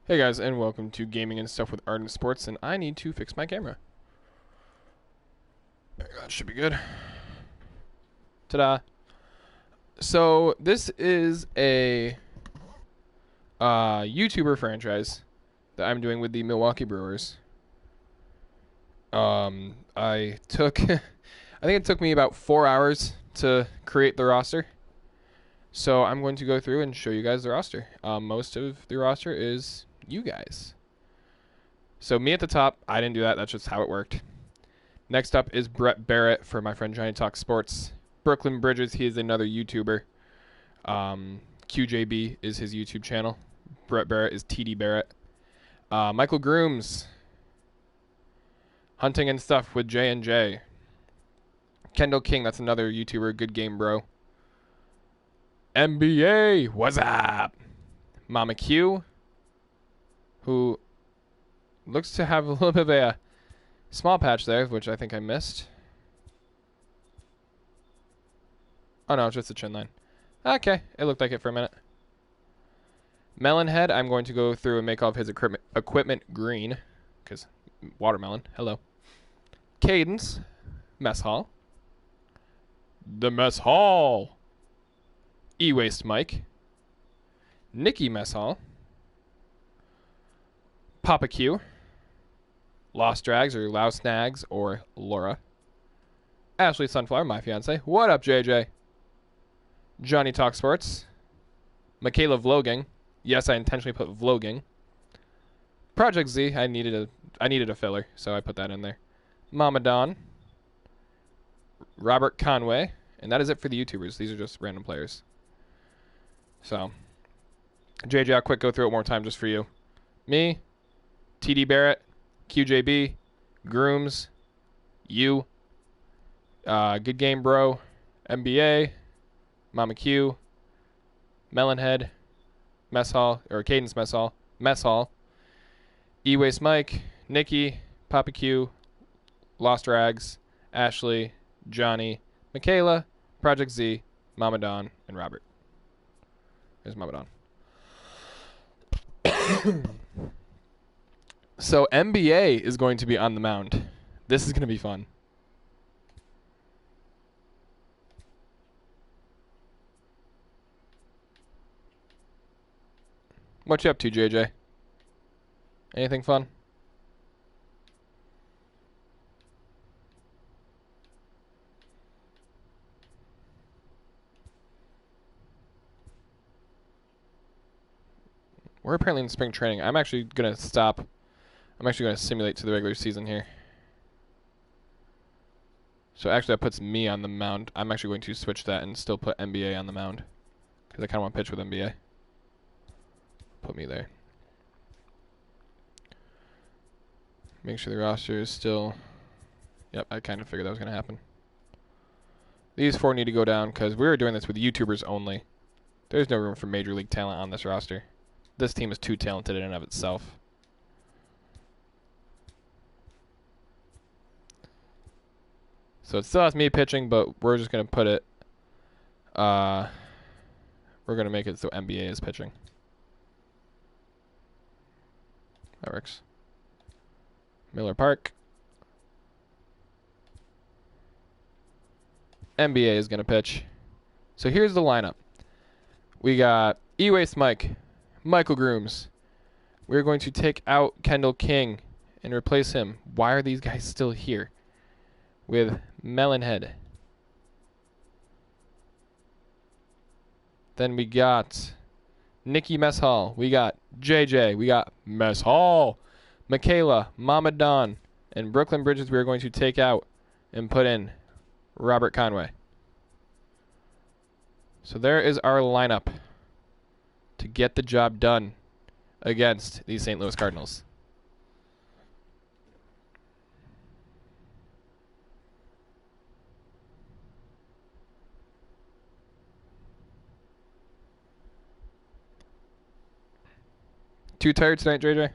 Hey guys, and welcome to Gaming and Stuff with Ardent Sports, and I need to fix my camera. That should be good. Ta-da. So, this is a YouTuber franchise that I'm doing with the Milwaukee Brewers. I think it took me about 4 hours to create the roster. So, I'm going to go through and show you guys the roster. Most of the roster is you guys. So me at the top, I didn't do that. That's just how it worked. Next up is Brett Barrett for my friend Johnny Talk Sports. Brooklyn Bridges, he is another YouTuber. QJB is his YouTube channel. Brett Barrett is TD Barrett. Michael Grooms, Hunting and Stuff with J&J. Kendall King, that's another YouTuber, good game bro. NBA, what's up? Mama Q, who looks to have a little bit of a small patch there, which I think I missed. Oh no, it's just a chin line. Okay, it looked like it for a minute. Melonhead, I'm going to go through and make all of his equipment green, because watermelon, hello. Cadence, Mess Hall. The Mess Hall. E-Waste Mike. Nikki Mess Hall. Papa Q. Lost Drags or Louse Snags or Laura. Ashley Sunflower, my fiance. What up, JJ? Johnny Talk Sports. Michaela Vlogging. Yes, I intentionally put vlogging. Project Z, I needed a filler, so I put that in there. Mama Don. Robert Conway. And that is it for the YouTubers. These are just random players. So, JJ, I'll quick go through it one more time just for you. Me, TD Barrett, QJB, Grooms, you, Good Game Bro, NBA, Mama Q, Melonhead, Mess Hall, or Cadence Mess Hall, E-Waste Mike, Nikki, Papa Q, Lost Rags, Ashley, Johnny, Michaela, Project Z, Mama Don, and Robert. There's Mama Don. So NBA is going to be on the mound. This is going to be fun. What you up to, JJ? Anything fun? We're apparently in spring training. I'm actually going to stop. I'm actually going to simulate to the regular season here. So actually that puts me on the mound. I'm actually going to switch that and still put NBA on the mound. Because I kind of want to pitch with NBA. Put me there. Make sure the roster is still... Yep, I kind of figured that was going to happen. These four need to go down because we were doing this with YouTubers only. There's no room for major league talent on this roster. This team is too talented in and of itself. So it still has me pitching, but we're just going to put it... we're going to make it so NBA is pitching. That works. Miller Park. NBA is going to pitch. So here's the lineup. We got E-Waste Mike, Michael Grooms. We're going to take out Kendall King and replace him. Why are these guys still here? With Melonhead. Then we got Nikki Mess Hall. We got JJ. We got Mess Hall. Michaela, Mama Don, and Brooklyn Bridges we are going to take out and put in Robert Conway. So there is our lineup to get the job done against the St. Louis Cardinals. Too tired tonight, JJ?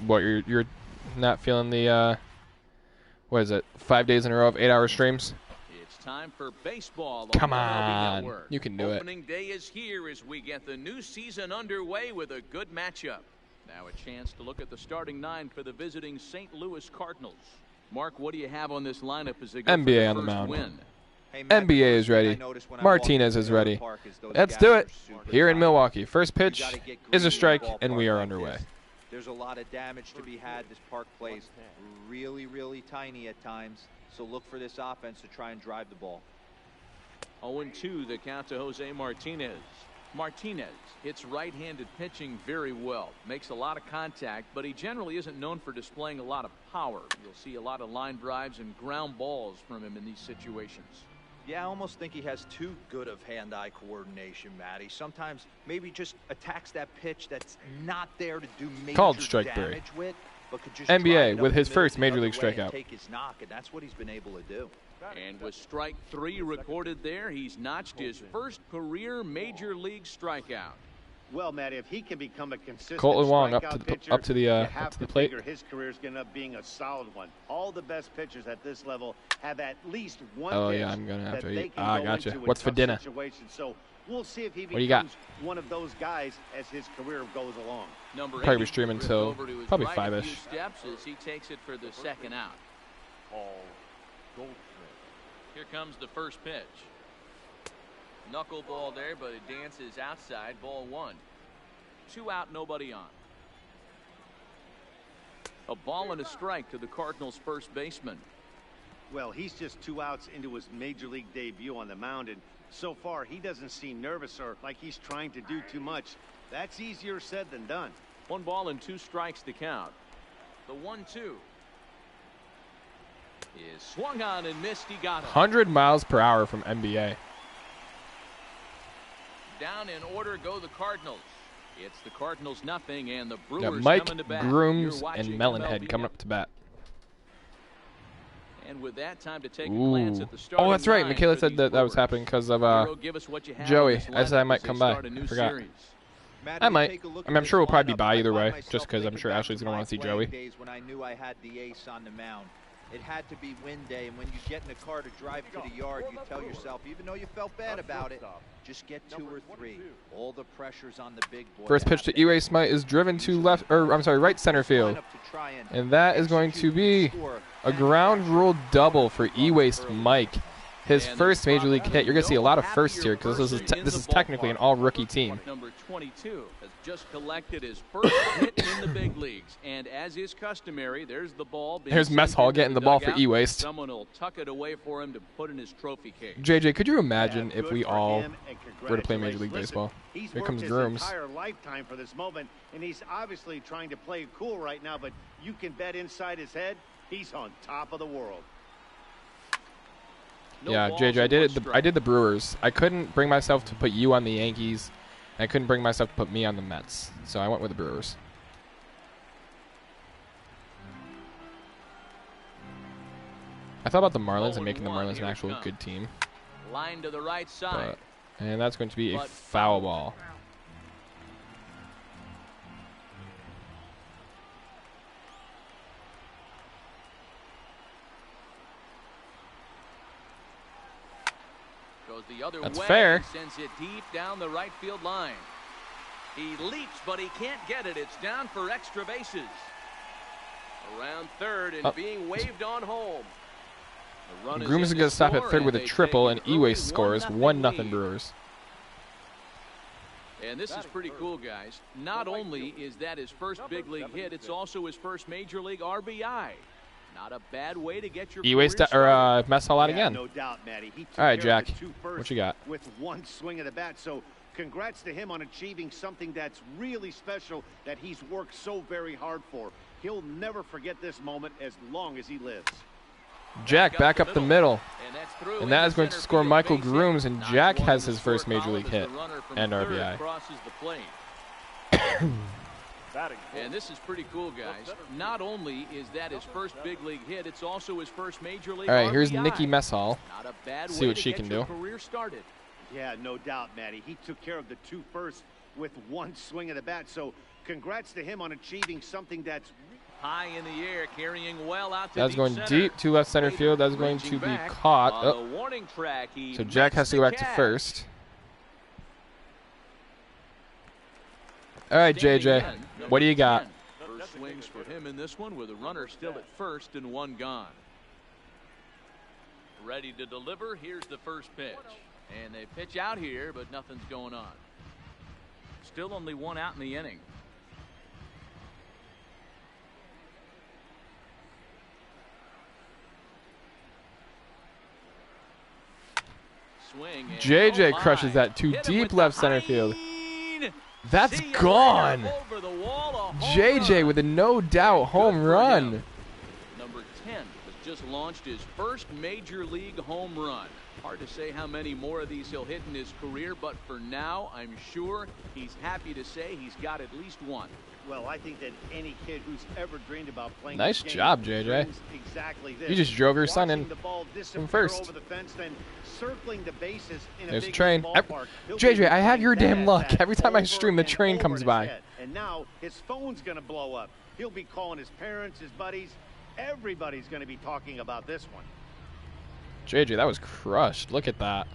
What, you're not feeling the what is it? 5 days in a row of 8-hour streams? time for baseball. Come MLB on. Network. You can do it. Opening day is here as we get the new season underway with a good matchup. Now a chance to look at the starting 9 for the visiting St. Louis Cardinals. Mark, what do you have on this lineup as they go NBA for the on the first mound. win? Hey, Matt, NBA is ready. Martinez is ready. Let's do it. Here in Milwaukee. First pitch is a strike, and we are underway. There's a lot of damage to be had. This park plays really, really tiny at times. So look for this offense to try and drive the ball. 0-2 the count to Jose Martinez. Martinez hits right-handed pitching very well. Makes a lot of contact, but he generally isn't known for displaying a lot of power. You'll see a lot of line drives and ground balls from him in these situations. Yeah, I almost think he has too good of hand-eye coordination, Matty. Sometimes maybe just attacks that pitch that's not there to do major Called strike damage with, but could just NBA with his first major league strikeout. Take his knock, and that's what he's been able to do. And with strike 3 recorded there, he's notched his first career major league strikeout. Well, Matt, if he can become a consistent Colton Wong up strikeout to pitcher, the you have to plate. figure his career is going to end up being a solid one. All the best pitchers at this level have at least one Oh pitch yeah, I'm gonna have that to they eat. can Ah, go gotcha. into in What's for tough dinner? situations. So we'll see if he What do you got? becomes one of those guys as his career goes along. Number Probably 80 be streaming drifts till over to his probably right a 5-ish. few steps as he takes it for the second out. Here comes the first pitch. Knuckleball there, but it dances outside. Ball 1. 2 out, nobody on. A ball and a strike to the Cardinals' first baseman. Well, he's just 2 outs into his major league debut on the mound, and so far he doesn't seem nervous or like he's trying to do too much. That's easier said than done. 1 ball and 2 strikes to count. The 1-2 is swung on and missed. He got it. 100 miles per hour from NBA. Down in order go the Cardinals. It's the Cardinals nothing, and the Brewers Got Mike, coming to bat. Grooms, You're and watching Melonhead MLB. coming up to bat. And with that, time to take a glance Ooh. at the starting Oh, that's right. line Michaela for said the that that was Brewers. happening because of Hero, give us what you have Joey. on this I said I lineup might as they come by. start a new Forgot. series. Matt, I we might. take a look I at mean, I'm this sure we'll probably be lineup. by I either find way, myself just because I'm thinking sure back Ashley's to going to my want to see playing Joey. days when I knew I had the ace on the mound. It had to be win day, and when you get in the car to drive to the yard, you tell yourself, even though you felt bad about it, just get 2 or 3. All the pressure's on the big boy. First pitch to Eway Smite is driven to left, or I'm sorry, right center field. And that is going to be a ground rule double for Eway Smite. His first major league hit. You're going to see a lot of firsts here because this is technically an all-rookie team. Number 22 has just collected his first hit in the big leagues, and as is customary, there's the ball. There's Mess Hall getting the ball for E-Waste. Someone will tuck it away for him to put in his trophy case. JJ, could you imagine Yeah, if good we for all him, and were to play Major League congratulations. Baseball? Listen, he's Here worked comes his Grooms. entire lifetime for this moment, and he's obviously trying to play it cool right now, but you can bet inside his head he's on top of the world. No Yeah, balls JJ, and one strike. I did the Brewers. I couldn't bring myself to put you on the Yankees. And I couldn't bring myself to put me on the Mets. So I went with the Brewers. I thought about the Marlins and making the 0-1, Marlins an here it actual comes. good team. Line to the right side. And that's going to be a But foul ball. Goes the other That's way. fair. Sends it deep down the right field line. He leaps, but he can't get it. It's down for extra bases. Around third and being waved on home. The run Grooms is in going to to stop at score, third and with a they triple, and take an early Eway scores 1-0 1-0 lead. Brewers. And this is pretty cool, guys. Not only is that his first big league hit, it's also his first major league RBI. Not a bad way to get your Eway career started. Mess Hall out Yeah, again. no doubt, Matty. He took All right, care of Jack. the 2 firsts What you got? with 1 swing of the bat. So congrats to him on achieving something that's really special that he's worked so very hard for. He'll never forget this moment as long as he lives. Jack back up the middle. And that's through And that into is going to center score field. Michael Base hit. Grooms, and Not Jack one has in the his first score major column league as hit the runner from and third RBI. crosses the plate. And this is pretty cool, guys. Not only is that his first big league hit, it's also his first major league All right, here's RBI. Nikki Mess Hall. Not a bad See way what to she get can your do. career started. Yeah, no doubt, Matty. He took care of the 2 firsts with 1 swing of the bat. So congrats to him on achieving something that's high in the air, carrying well out to That's going center. deep to left center field. That's going to be caught. On Oh. the warning track, So Jack has to go back to catch. first. All right, JJ, what do you got? First swings for him in this one with a runner still at first and one gone. Ready to deliver. Here's the first pitch. And they pitch out here, but nothing's going on. Still only one out in the inning. Swing. JJ crushes that to deep left center field. That's gone. JJ with a no doubt home run. Number 10 has just launched his first major league home run. Hard to say how many more of these he'll hit in his career, but for now, I'm sure he's happy to say he's got at least one. Well, I think that any kid who's ever dreamed about playing Nice this game job, JJ. dreams exactly this. You just drove your son in Watching the ball disappear first. over the fence, then circling the bases in There's a big train. ballpark. He'll JJ, be I have your playing damn that luck. at Every time I over stream, the and train over comes in his by. head. And now his phone's going to blow up. He'll be calling his parents, his buddies. Everybody's going to be talking about this one. JJ, that was crushed. Look at that.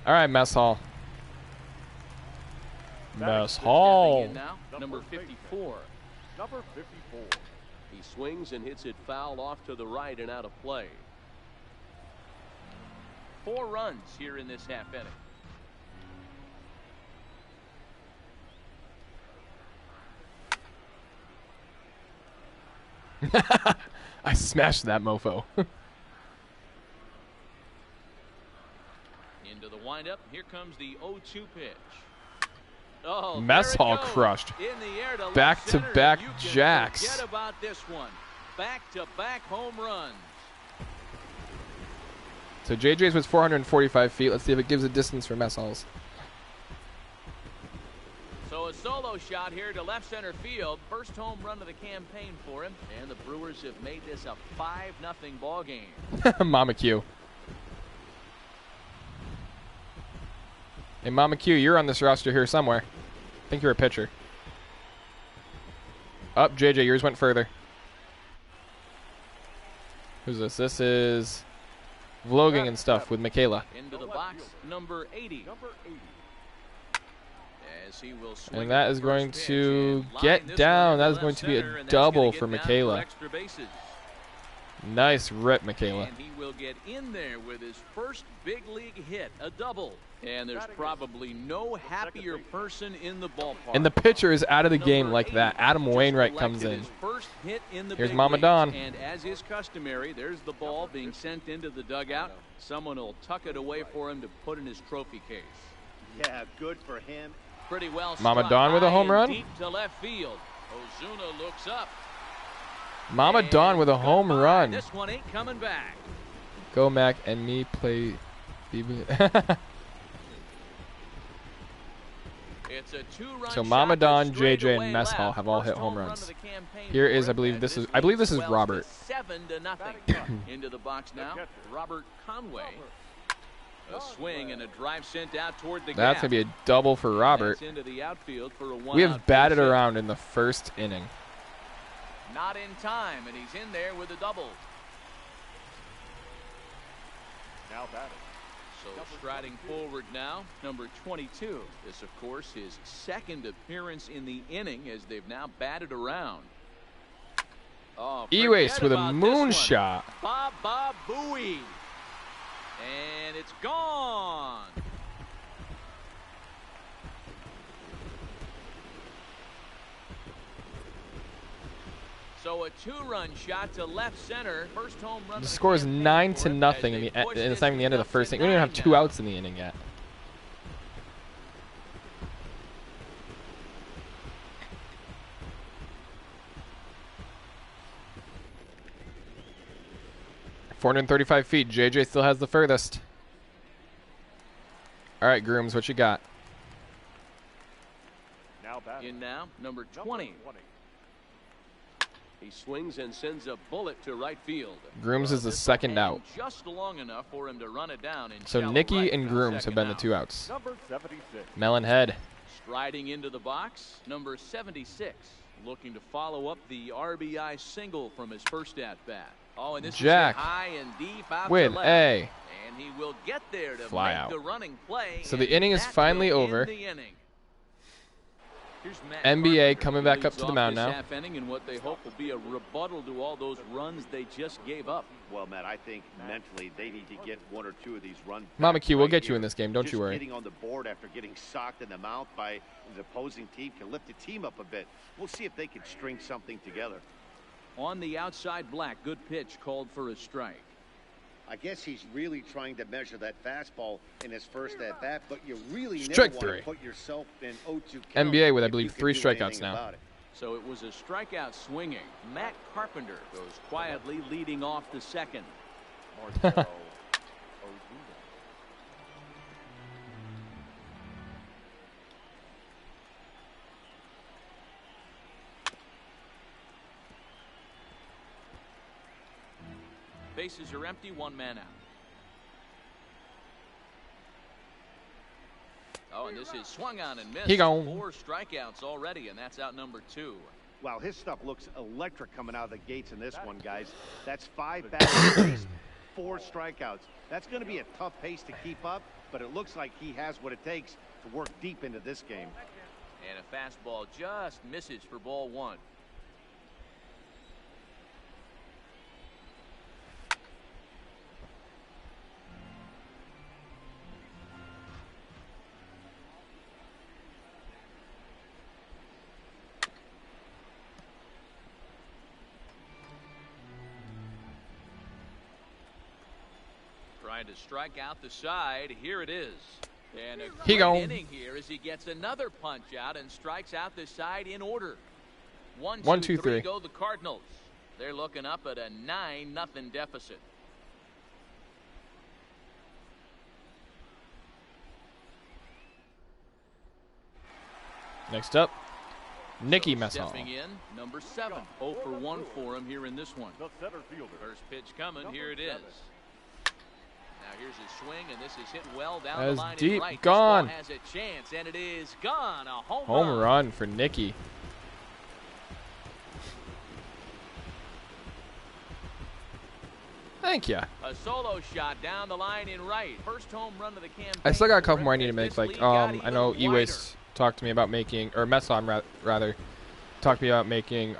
All right, Mess Hall. Mess Hall. Stepping in now, number 54. Number 54. He swings and hits it foul off to the right and out of play. 4 runs here in this half inning. I smashed that mofo. Into the windup. Here comes the 0-2 pitch. Oh, Mess there it Hall goes. crushed. In the air to left Back-to-back center, and you can jacks. Forget about this one. Back-to-back home runs. So JJ's was 445 feet. Let's see if it gives a distance for Mess Halls. So a solo shot here to left center field. First home run of the campaign for him. And the Brewers have made this a 5-0 ball game. Mama Q. Hey, Mama Q, you're on this roster here somewhere. I think you're a pitcher. Up, JJ, yours went further. Who's this? This is vlogging and stuff with Michaela. Into the box, number 80. As he will swing And that at is the going first to pitch and get line this down. one That to is going left to be a center, and that's double gonna for get down Michaela. to extra bases. Nice rip, Michaela. And he will get in there with his first big league hit, a double. And there's probably no happier person in the ballpark. And the pitcher is out of the game like that. Adam Wainwright comes in. His first hit in the Here's big Mama leagues. Dawn. And as is customary, there's the ball being sent into the dugout. Someone will tuck it away for him to put in his trophy case. Yeah, good for him. Pretty well Mama struck Dawn with a high home and run? Deep to left field. Ozuna looks up. Mama And Dawn with a home goodbye. run. This one ain't coming back. Go Mac and me play. It's a 2-run So Mama shot Dawn, to JJ, straightaway and Mess Hall left. have all First hit home run runs. of the campaign Here for is, I him, believe and this is swells Robert. to 7-0. Into the box now, Robert Conway. A swing and a drive sent out toward the That's gap. going to be a double for Robert. That's into the outfield for a We have one-out batted base hit. around in the first inning. Not in time, and he's in there with a double. Now batting. So striding forward now, number 22. This, of course, his second appearance in the inning as they've now batted around. Oh, Ewace forget with a about this one. moonshot. Baba Booey. And it's gone. So a 2-run shot to left center. First home run. The of score is campaign 9-0 for him in as the they push and it's this not even the end of the up first to inning. We don't even have 2 9 outs in the inning yet. .435 feet. JJ still has the furthest. All right, Grooms, what you got? Now batting. In now, number 20. He swings and sends a bullet to right field. Grooms is the This second will out. hang just long enough for him to run it down. In So shallow Nicky right and for Grooms have second been the out. 2 outs. Number 76. Melon Head. Striding into the box, number 76. Looking to follow up the RBI single from his first at-bat. Oh, and this Jack is high and deep out with to left. a And he will get there to fly make out. the running play. So the inning is that finally will over. end the inning. Here's Matt NBA Carpenter, coming who back up leads to the off mound this now. half inning in what they hope will be a rebuttal to all those runs they just gave up. Well, Matt, I think mentally they need to get one or two of these runs. Mama back Q, we'll right get you here. in this game. Don't Just you worry. Getting on the board after getting socked in the mouth by an opposing team can lift the team up a bit. We'll see if they can string something together. On the outside, Black. Good pitch called for a strike. I guess he's really trying to measure that fastball in his first at bat, but you really Strike never want three. to put yourself in 0-2 count NBA with, I if believe, you can 3 do strikeouts anything now. about it. So it was a strikeout swinging. Matt Carpenter goes quietly leading off the second. Bases are empty, 1 man out. Oh, and this is swung on and missed. He gone. 4 strikeouts already, and that's out number 2. Wow, his stuff looks electric coming out of the gates in this one, guys. That's 5 batters, 4 strikeouts. That's going to be a tough pace to keep up, but it looks like he has what it takes to work deep into this game. And a fastball just misses for ball 1. Trying to strike out the side. Here it is. And a He great gone. inning here as he gets another punch out and strikes out the side in order. 1, 1, 2, 2, 3 3. go the Cardinals. They're looking up at a 9-0 deficit. Next up, Nicky So Messall. stepping in, number 7. 0 for 1 for him here in this one. First pitch coming. Here it is. Now here's his swing, and this is hit well down That the is line deep. and right. Gone. This ball has a chance, and it is gone. A Home run for Nicky. Thank you. A solo shot down the line in right. First home run of the campaign. I still got a couple more I need to This make. Like, lead got I even know wider. E-Waste talked to me about making, or Messall rather, talked to me about making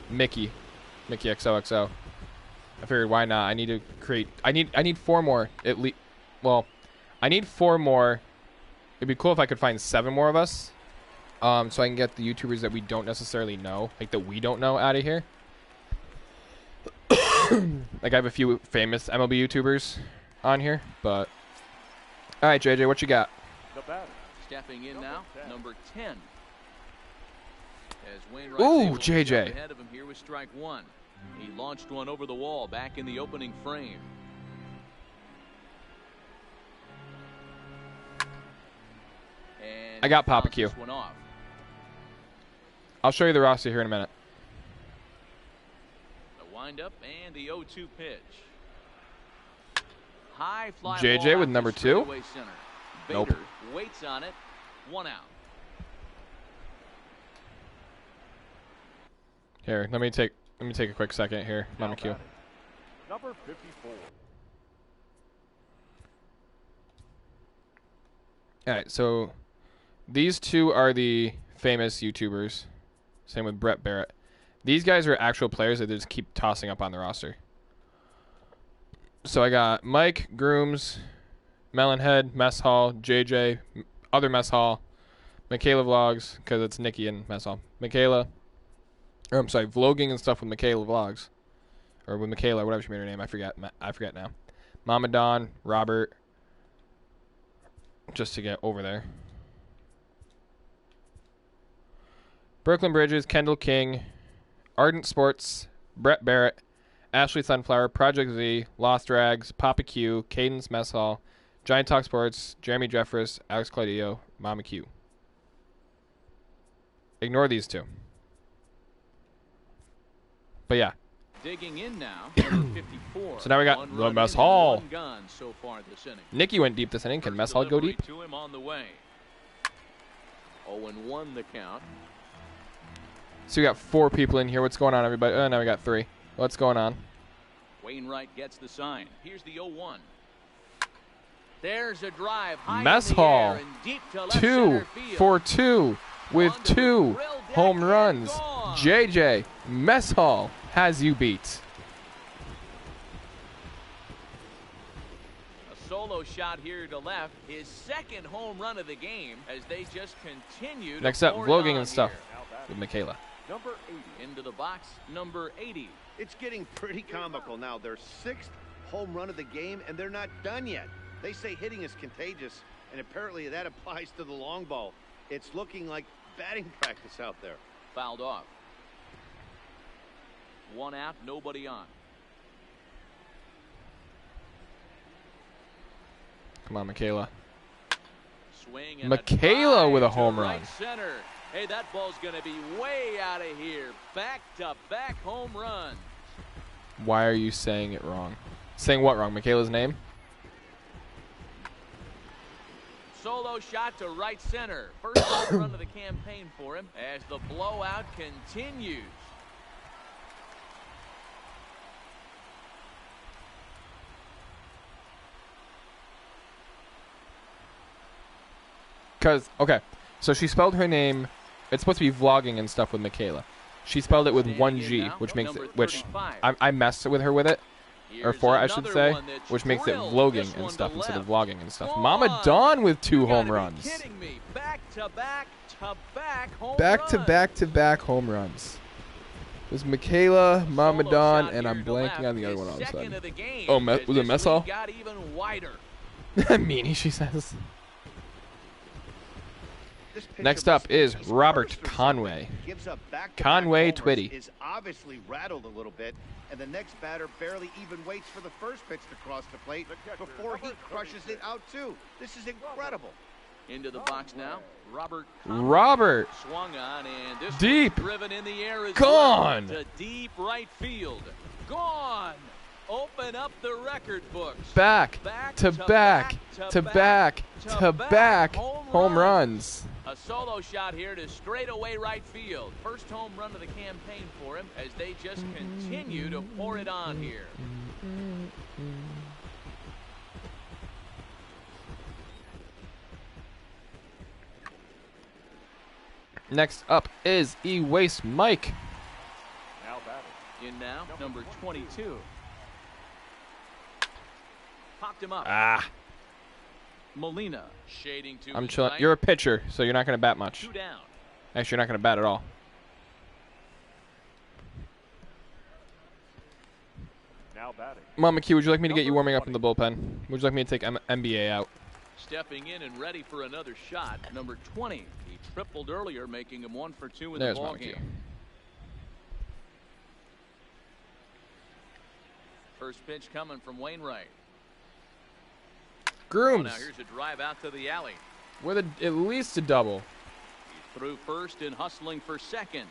Mickey XOXO. I figured why not? I need to create. I need 4 more at least. Well, I need 4 more. It'd be cool if I could find 7 more of us, so I can get the YouTubers that we don't necessarily know, like that we don't know, out of here. Like I have a few famous MLB YouTubers on here, but all right, JJ, what you got? Stepping in now, number 10. As Wainwright's Ooh, able to JJ. jump ahead of him here with strike 1. He launched one over the wall back in the opening frame. And I got Papa fouls Q. this one off. I'll show you the roster here in a minute. The windup and the 0-2 pitch. High fly JJ ball with out number to 2? straightaway center. Nope. Bader waits on it. 1 out. Here, let me take a quick second here, Mama Q. Number 54. All right, so these 2 are the famous YouTubers. Same with Brett Barrett. These guys are actual players that they just keep tossing up on the roster. So I got Mike, Grooms, Melonhead, Mess Hall, JJ, other Mess Hall, Michaela Vlogs, because it's Nikki and Mess Hall. Michaela, or I'm sorry, vlogging and stuff with Michaela Vlogs. Or with Michaela, whatever she made her name, I forget now. Mama Don, Robert, just to get over there. Brooklyn Bridges, Kendall King, Ardent Sports, Brett Barrett, Ashley Sunflower, Project Z, Lost Rags, Papa Q, Cadence Mess Hall, Giant Talk Sports, Jeremy Jeffress, Alex Claudio, Mama Q. Ignore these 2. But yeah. Digging in now, number 54. So now we got One the run Mess in and Hall. 1 gun so far this inning. Nicky went deep this inning. Can First Mess Hall go delivery deep? to him on the way. 0-1 the count. So we got 4 people in here. What's going on, everybody? Oh, now we got 3. What's going on? Wainwright gets the sign. Here's the 0-1. There's a drive high Mess in the Hall, air and deep to left 2 center field. for 2 with Onto the 2 grill deck home and runs. gone. JJ Mess Hall has you beat. A solo shot here to left. His second home run of the game as they just continue to Next up, pour it vlogging on and stuff here. with Michaela. Number 80. Into the box, number 80. It's getting pretty comical now. Their 6th home run of the game, and they're not done yet. They say hitting is contagious, and apparently that applies to the long ball. It's looking like batting practice out there. Fouled off. 1 out, nobody on. Come on, Michaela. Swing and Michaela a with a drive to home right run. Center. Hey, that ball's going to be way out of here. Back-to-back home run. Why are you saying it wrong? Saying what wrong? Michaela's name? Solo shot to right center. First home run of the campaign for him as the blowout continues. Because, okay, so she spelled her name, it's supposed to be vlogging and stuff with Michaela. She spelled it with one G, which makes it, which I messed with her with it, or for it, I should say, which makes it vlogging and stuff instead of vlogging and stuff. Mama Dawn with 2 home runs. Back-to-back home runs. It was Michaela, Mama Dawn, and I'm blanking on the other one all of a sudden. Oh, was it Mess Hall? Meanie, she says. Next up is Robert Conway. Conway Twitty. Is obviously rattled a little bit, and the next batter barely even waits for the first pitch to cross the plate before he crushes it out too. This is incredible. Into the box now. Robert swung on, and this deep, driven in the air is gone to deep right field. Gone. Open up the record books. Back to back home runs. A solo shot here to straightaway right field. First home run of the campaign for him as they just continue to pour it on here. Next up is E-Waste Mike. Now batting. In now, number 22. Popped him up. Molina shading to I'm his chilling. right. You're a pitcher, so you're not going to bat much. 2 down. Actually, you're not going to bat at all. Now batting. Mama Q, would you like me to get you warming up in the bullpen? Would you like me to take NBA out? Stepping in and ready for another shot, number 20. He tripled earlier, making him 1 for 2 in There's the ball Mama Q. game. First pitch coming from Wainwright. Grooms Now here's a drive out to the alley. with at least a double. He's through first and hustling for second.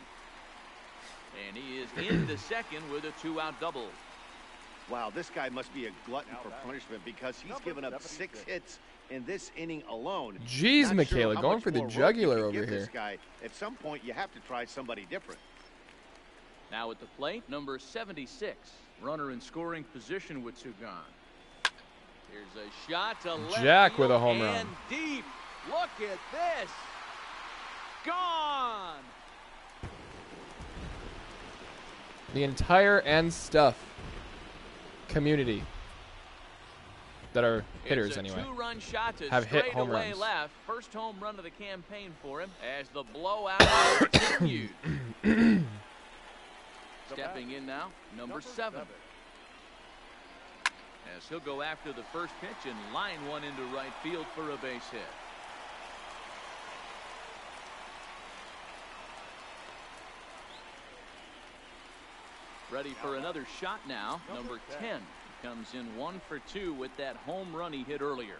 And he is into second with a 2-out double. Wow, this guy must be a glutton for punishment because he's given up 6 hits in this inning alone. Jeez, Not Michaela, sure how going much for the more rope jugular you can over give here. This guy. At some point, you have to try somebody different. Now at the plate, number 76. Runner in scoring position with 2 gone. Here's a shot to left Jack with a field home run. and deep. Look at this. Gone. The entire and stuff community that are hitters It's a anyway 2-run shot to have hit home straightaway runs. left. First home run of the campaign for him as the blowout continued. Stepping in now, number 7. As he'll go after the first pitch and line one into right field for a base hit. Ready for another shot now. Number 10 comes in 1 for 2 with that home run he hit earlier.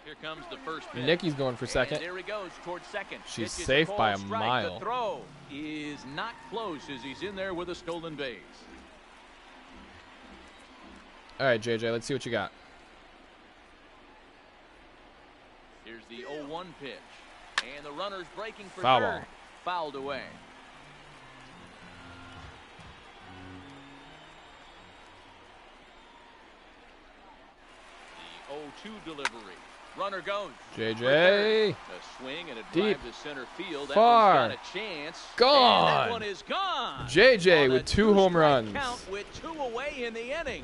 Here comes the first pitch. Nikki's going for second. And there he goes towards second. She's Pitch is safe called by a strike. mile. The throw is not close as he's in there with a stolen base. All right, JJ, let's see what you got. Here's the 0-1 pitch. And the runner's breaking for Foul third. ball. fouled away. The 0-2 delivery. Runner goes. JJ. A swing and a Deep. drive to center field. That Far. one's got a chance. Gone. And that one is gone. JJ On with a 2 home two-strike runs. Count with 2 away in the inning.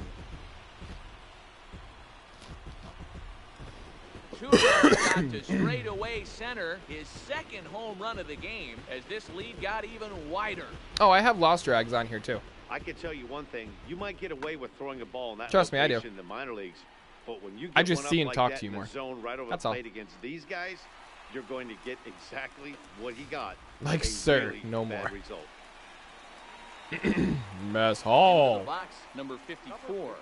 2 runs out to straightaway center. His 2nd home run of the game as this lead got even wider. Oh, I have lost drags on here too. I can tell you one thing. You might get away with throwing a ball in that Trust me, I do. location in the minor leagues. But when you get I just one up see and like talk that to you in the more. zone right over That's the all. plate against these guys, you're going to get exactly what he got. Like, A sir, really no bad more. result. Mess The Hall. box, number 54.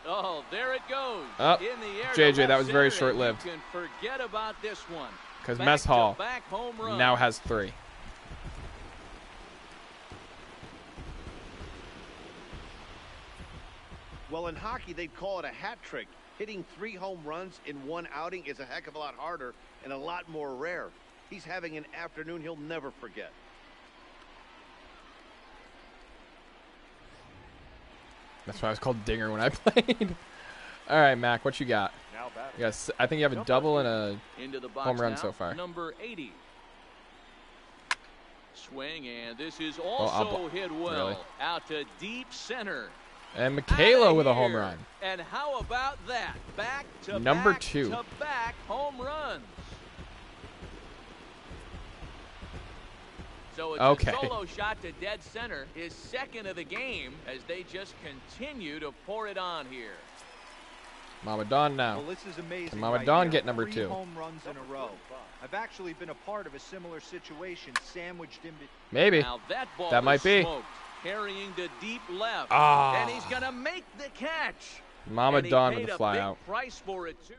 Oh, there it goes. Up. In the air. JJ, to left that was very center, and short-lived. You can forget about this one. Because Mess Hall Back home run. now has 3. Well, in hockey, they'd call it a hat trick. Hitting 3 home runs in one outing is a heck of a lot harder and a lot more rare. He's having an afternoon he'll never forget. That's why I was called Dinger when I played. All right, Mac, what you got? Now batting. Yes, I think you have a double and a Into the box home run now, so far. Number 80. Swing, and this is I'll also hit well. really? Out to deep center. and Michaela Outta with a home here. run. And how about that? Back to Number back 2. to back home runs. So it's Okay. a solo shot to dead center, his 2nd of the game, as they just continue to pour it on here. Mama Don now. Well, this is amazing. And Mama right Dawn here. get number 3 2. home runs in a row. I've actually been a part of a similar situation, sandwiched in between. Maybe. Now that ball That might is be. smoked, carrying to deep left. Ah. And he's going to make the catch. Mama And he Don paid with a a fly big out. price for it, too.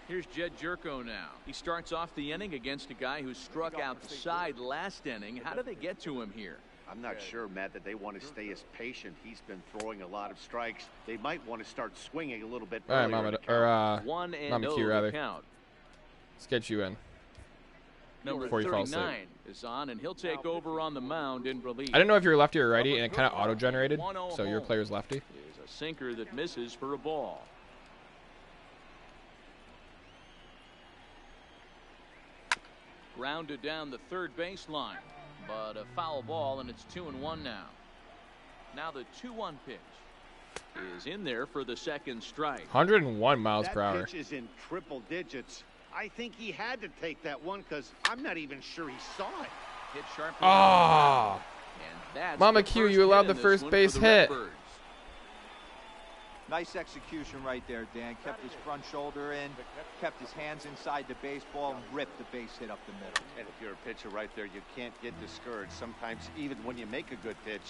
Here's Jed Jerko now. He starts off the inning against a guy who struck out the side last inning. How do they get to him here? I'm not sure, Matt, that they want to stay as patient. He's been throwing a lot of strikes. They might want to start swinging a little bit All right, earlier in Mama, the count. or 1-0 Mama Q, rather. the count. Let's get you in. Number Before you fall 39 is on, and he'll take over on the mound in relief. I didn't know if you were lefty or righty, and it kind of auto-generated, 1-0 so your home. player's lefty. Is a sinker that misses for a ball. Grounded down the third baseline, but a foul ball, and it's 2-1 now. Now the 2-1 pitch is in there for the 2nd strike. 101 miles That per hour. pitch is in triple digits. I think he had to take that one because I'm not even sure he saw it. Hit sharply. Ah. And that's Mama the Q, first you allowed hit the in this first one base for the hit. Redbirds. Nice execution right there, Dan. Kept his front shoulder in, kept his hands inside the baseball, and ripped the base hit up the middle. And if you're a pitcher right there, you can't get discouraged. Sometimes even when you make a good pitch,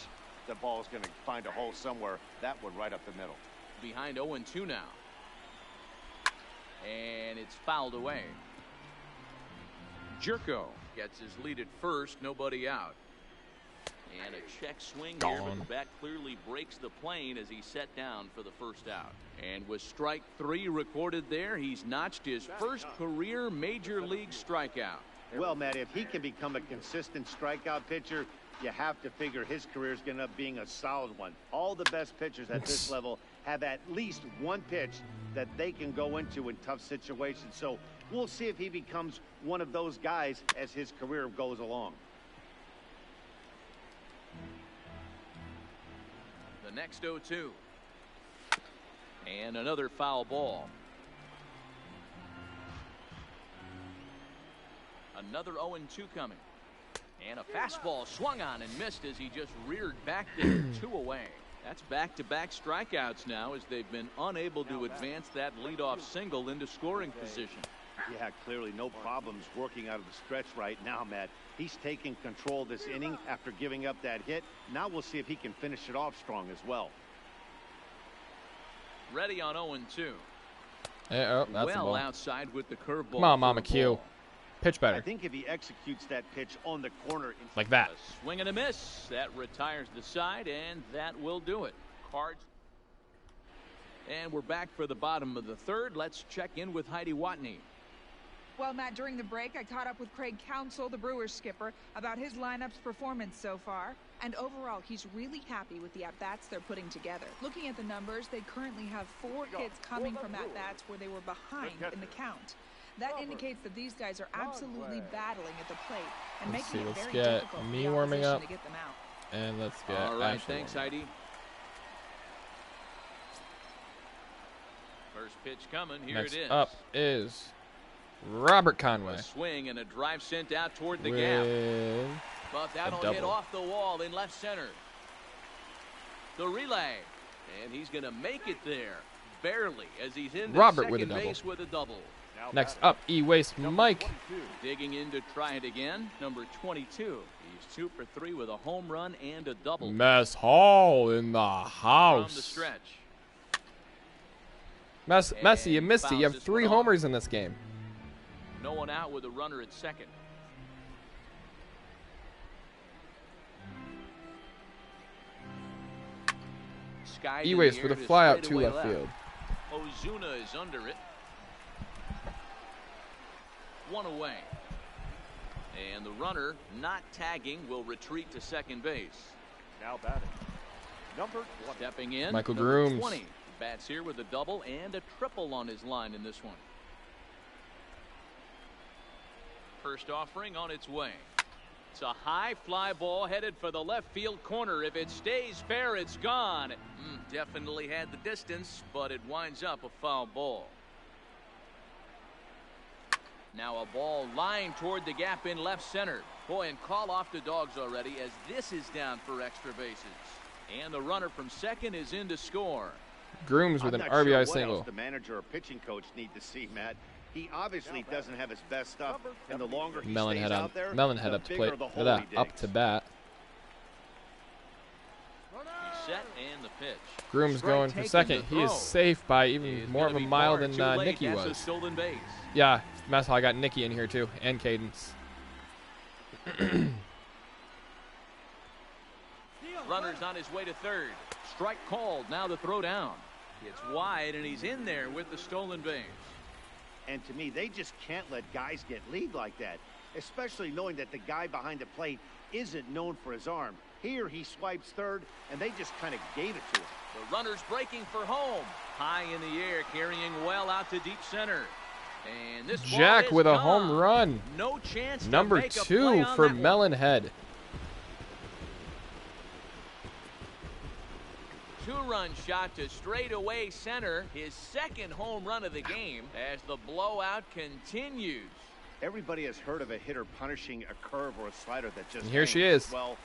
the ball's going to find a hole somewhere. That one right up the middle. Behind 0-2 now. And it's fouled away. Jerko gets his lead at first, nobody out. And a check swing here, but the bat clearly breaks the plane as he set down for the first out. And with strike 3 recorded there, he's notched his first career major league strikeout. Well, Matt, if he can become a consistent strikeout pitcher, you have to figure his career is going to end up being a solid one. All the best pitchers at this level have at least one pitch that they can go into in tough situations. So we'll see if he becomes one of those guys as his career goes along. The next 0-2. And another foul ball. Another 0-2 coming. And a fastball swung on and missed as he just reared back there, 2 away. That's back-to-back strikeouts now as they've been unable to advance that leadoff single into scoring position. Yeah, clearly no problems working out of the stretch right now, Matt. He's taking control this inning after giving up that hit. Now we'll see if he can finish it off strong as well. Ready on 0-2. Yeah, oh, that's a Well ball. outside with the curveball. Come on, for Mama the Q. ball. Pitch I better. think if he executes that pitch on the corner. Like that. A swing and a miss. That retires the side, and that will do it. Cards. And we're back for the bottom of the third. Let's check in with Heidi Watney. Well, Matt, during the break, I caught up with Craig Counsell, the Brewers skipper, about his lineup's performance so far. And overall, he's really happy with the at-bats they're putting together. Looking at the numbers, they currently have 4 hits coming from at-bats where they were behind in the count. That indicates that these guys are absolutely battling at the plate and making it very difficult for the opposition to get them out. And let's get all right, thanks, Heidi. First pitch coming. Here Next it is. up is Robert Conway. A swing and a drive sent out toward the gap. But that'll hit off the wall in left center. The relay. And he's going to make it there. Barely, as he's in second base with a double. Next up, E-Waste Mike. Digging in to try it again. Number 22. He's 2 for 3 with a home run and a double. Mess Hall in the house. From the stretch. Messi, you missed it. You have 3 homers in this game. No one out with a runner at second. E-Waste with a fly out to left field. Ozuna is under it. 1 away. And the runner not tagging will retreat to second base. Now batting. Number 20. Stepping in. Michael Grooms. 20. Bats here with a double and a triple on his line in this one. First offering on its way. It's a high fly ball headed for the left field corner. If it stays fair, it's gone. Definitely had the distance, but it winds up a foul ball. Now a ball lined toward the gap in left center. Boy, and call off the dogs already as this is down for extra bases. And the runner from second is in to score. Grooms with an RBI single. What else the manager or pitching coach need to see, Matt? He obviously doesn't have his best stuff, and the longer he stays out there, Melon head up to plate. Up to bat. He's set and the pitch. Grooms going for second. He is safe by even more of a mile than Nicky was. Stolen base. Yeah, Mess Hall. I got Nicky in here too, and Cadence. Runner's on his way to third. Strike called. Now the throw down. It's wide, and he's in there with the stolen base. And to me, they just can't let guys get lead like that, especially knowing that the guy behind the plate isn't known for his arm. Here he swipes third, and they just kind of gave it to him. The runner's breaking for home. High in the air, carrying well out to deep center. And this Jack with a home run. No chance. Number 2 for Melonhead. 2-run shot to straightaway center, his second home run of the game as the blowout continues. Everybody has heard of a hitter punishing a curve or a slider that just and here she is. Well,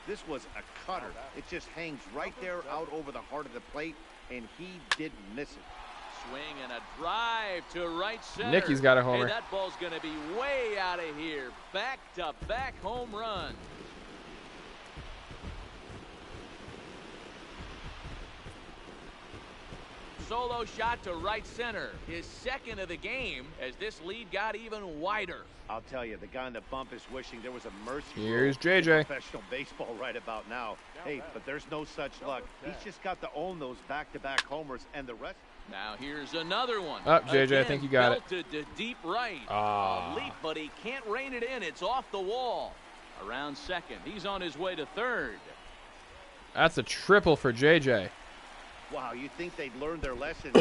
this was a cutter. It just hangs right there out over the heart of the plate, and he didn't miss it. Swing and a drive to right center. Nicky's got a homer. Hey, that ball's going to be way out of here. Back-to-back home run. Solo shot to right center, his second of the game, as this lead got even wider. I'll tell you, the guy in the bump is wishing there was a mercy. Here's JJ. Professional baseball right about now. Hey, but there's no such luck. He's just got to own those back-to-back homers and the rest. Now here's another one. Up, JJ. Again, I think you got it. To deep right. A leap, but he can't rein it in. It's off the wall. Around second. He's on his way to third. That's a triple for JJ. Wow, you think they'd learned their lesson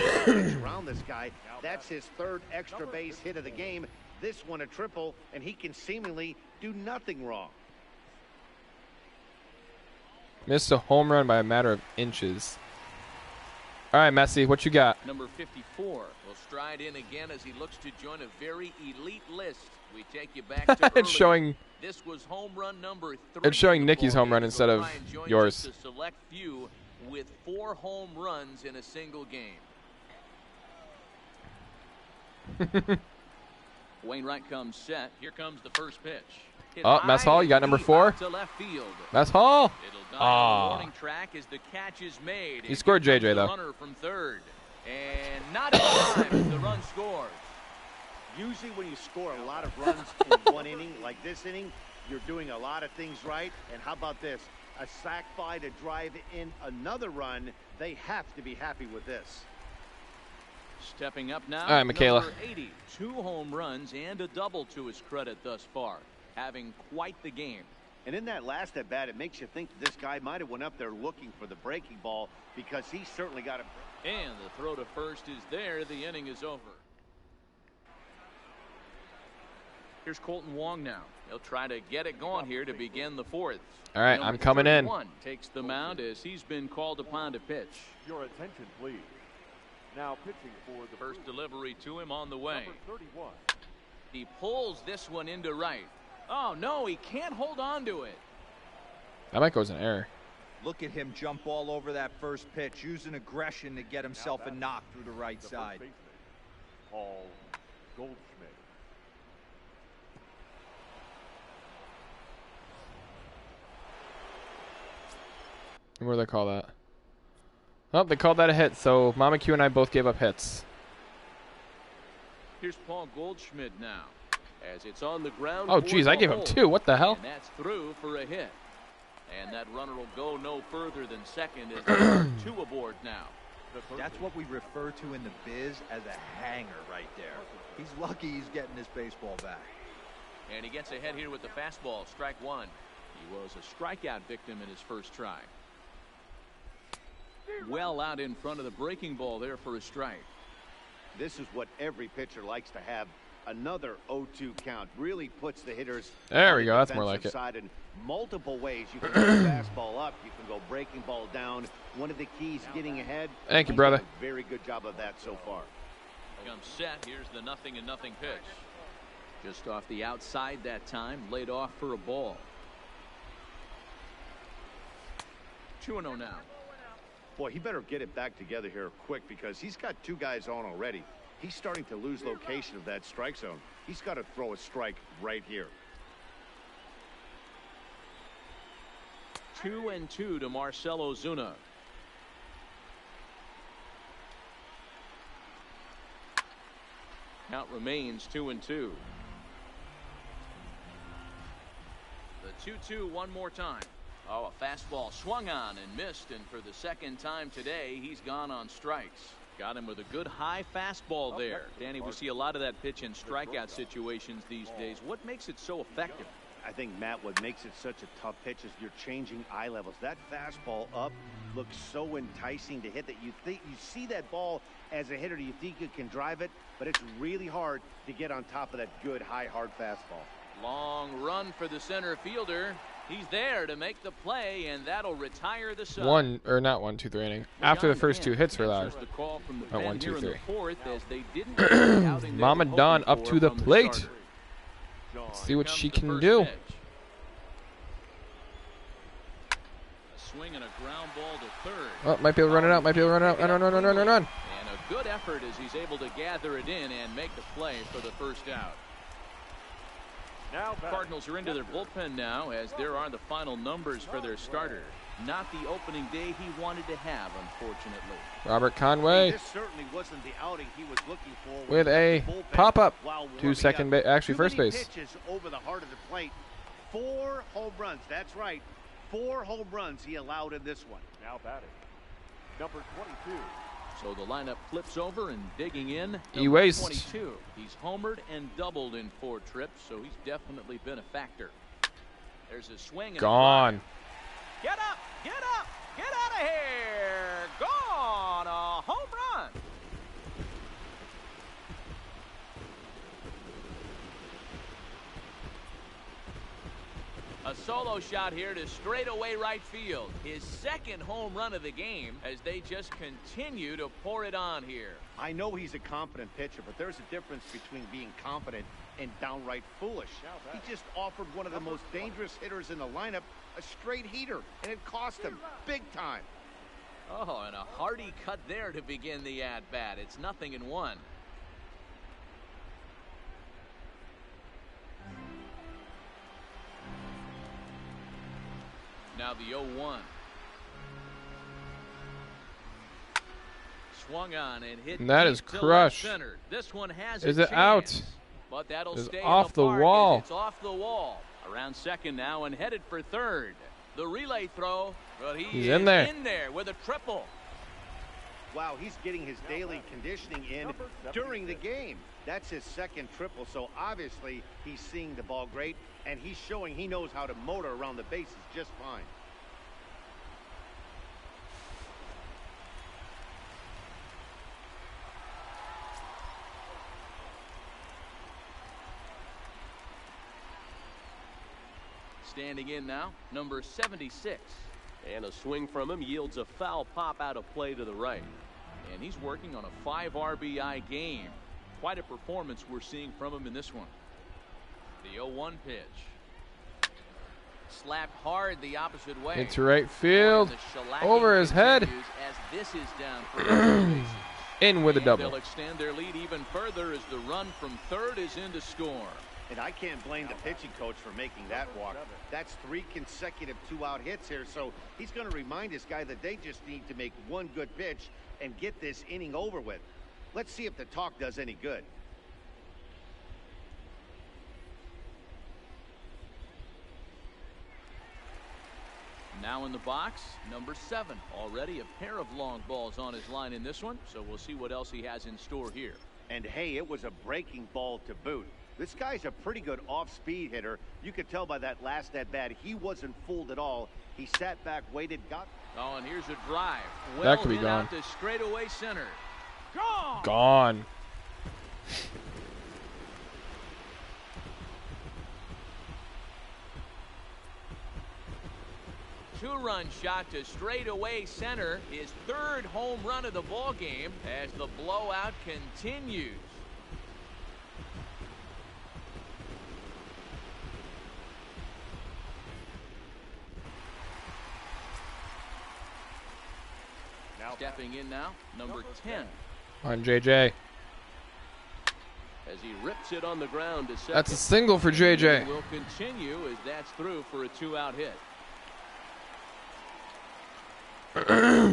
around this guy. That's his third extra base hit of the game. This one a triple, and he can seemingly do nothing wrong. Missed a home run by a matter of inches. All right, Messi, what you got? Number 54 will stride in again as he looks to join a very elite list. We take you back to it's showing. This was home run number 3. It's showing Nicky's home run instead of yours. The select few with 4 home runs in a single game. Wainwright comes set. Here comes the first pitch. Mess Hall, you got number 4. To left field. Mess Hall. It'll die on the warning track as the catch is made. He scored JJ though. Runner from third, and not in time as the run scores. Usually, when you score a lot of runs in one inning, like this inning, you're doing a lot of things right. And how about this? A sac fly to drive in another run. They have to be happy with this. Stepping up now, All right, Michaela. number 80, 2 home runs and a double to his credit thus far. Having quite the game. And in that last at bat, it makes you think this guy might have went up there looking for the breaking ball, because he certainly got it. And the throw to first is there. The inning is over. Here's Colton Wong now. He'll try to get it going here to begin the 4th. All right, Number I'm coming in. 31 takes the mound as he's been called upon to pitch. Your attention, please. Now pitching for the First delivery to him on the way. number 31. He pulls this one into right. Oh, no, he can't hold on to it. That might go as an error. Look at him jump all over that first pitch, using aggression to get himself a knock through the right The side. first baseman, Paul Goldschmidt. What do they call that? Oh, they called that a hit, so Mama Q and I both gave up hits. Here's Paul Goldschmidt now. As it's on the ground. Oh, for geez, I the gave up hole. 2. What the hell? And that's through for a hit. And that runner will go no further than second as there are 2 aboard now. That's what we refer to in the biz as a hanger right there. He's lucky he's getting his baseball back. And he gets ahead here with the fastball. Strike 1. He was a strikeout victim in his first try. Well out in front of the breaking ball there for a strike. This is what every pitcher likes to have. Another 0-2 count really puts the hitters There on we the go. That's more defensive like it. side in multiple ways. You can go fastball up, you can go breaking ball down. One of the keys getting ahead. Thank you, He's brother. done a very good job of that so far. Comes set. Here's the 0-0 pitch. Just off the outside that time. Laid off for a ball. 2-0 now. Boy, he better get it back together here quick, because he's got 2 guys on already. He's starting to lose location of that strike zone. He's got to throw a strike right here. 2-2 to Marcell Ozuna. Count remains 2-2. The 2-2 one more time. Oh, a fastball swung on and missed, and for the second time today, he's gone on strikes. Got him with a good high fastball there. Danny, we see a lot of that pitch in strikeout situations these days. What makes it so effective? I think, Matt, what makes it such a tough pitch is you're changing eye levels. That fastball up looks so enticing to hit that you think you see that ball as a hitter, you think you can drive it, but it's really hard to get on top of that good high hard fastball. Long run for the center fielder. He's there to make the play, and that'll retire the sub. 1 or not 1, 2, 3 inning. After the first 2 hits were loud. Answers the call from the Oh, pen 1, 2, here in 3. the 4th, as they didn't get the outing they Mama were Don hoping up for to the from plate. starter. See what Here she comes the can first do. pitch. A swing and a ground ball to third. Oh, might be able to run it out. Might be able to run it out. Run. And a good effort as he's able to gather it in and make the play for the first out. Now batting. Cardinals are into their bullpen now, as there are the final numbers for their starter. Not the opening day he wanted to have, unfortunately. Robert Conway This certainly wasn't the outing he was looking for with a pop-up to warming second up. base. Actually, Too first many base. pitches over the heart of the plate. 4 home runs. That's right. 4 home runs he allowed in this one. Now batting. Number 22. So the lineup flips over and digging in. E-Waste. 22. He's homered and doubled in 4 trips, so he's definitely been a factor. There's a swing. And Gone. Get up! Get up! Get out of here! Gone! A home run! A solo shot here to straightaway right field. His second home run of the game as they just continue to pour it on here. I know he's a competent pitcher, but there's a difference between being competent and downright foolish. He just offered one of the most dangerous hitters in the lineup a straight heater, and it cost him big time. Oh, and a hearty cut there to begin the at-bat. It's 0-1. Now the 0-1. Swung on and hit. And that deep is to left crushed. center. This one has Is a it chance, out? But that'll It's stay off in the park as wall. It's off the wall. Around second now and headed for third. The relay throw, but He's is in there. in there with a triple. Wow, he's getting his daily conditioning in during the game. That's his second triple, so obviously he's seeing the ball great, and he's showing he knows how to motor around the bases just fine. Standing in now, number 76. And a swing from him yields a foul pop out of play to the right. And he's working on a 5 RBI game. Quite a performance we're seeing from him in this one. The 0-1 pitch. Slapped hard the opposite way. Into right field. Over his head. As this is down for in with a double. They'll extend their lead even further as the run from third is in to score. And I can't blame the pitching coach for making that walk. That's 3 consecutive 2-out hits here, so he's going to remind this guy that they just need to make one good pitch and get this inning over with. Let's see if the talk does any good. Now in the box, number 7. Already a pair of long balls on his line in this one, so we'll see what else he has in store here. And hey, it was a breaking ball to boot. This guy's a pretty good off-speed hitter. You could tell by that last at-bat he wasn't fooled at all. He sat back, waited, got... Oh, and here's a drive. Well, that could be gone. Out to straightaway center. Gone. Gone. Two-run shot to straightaway center. His 3rd home run of the ball game as the blowout continues. Stepping in now, number 10. On JJ. As he rips it on the ground to second. That's a single for JJ. Will continue as that's through for a 2-out hit.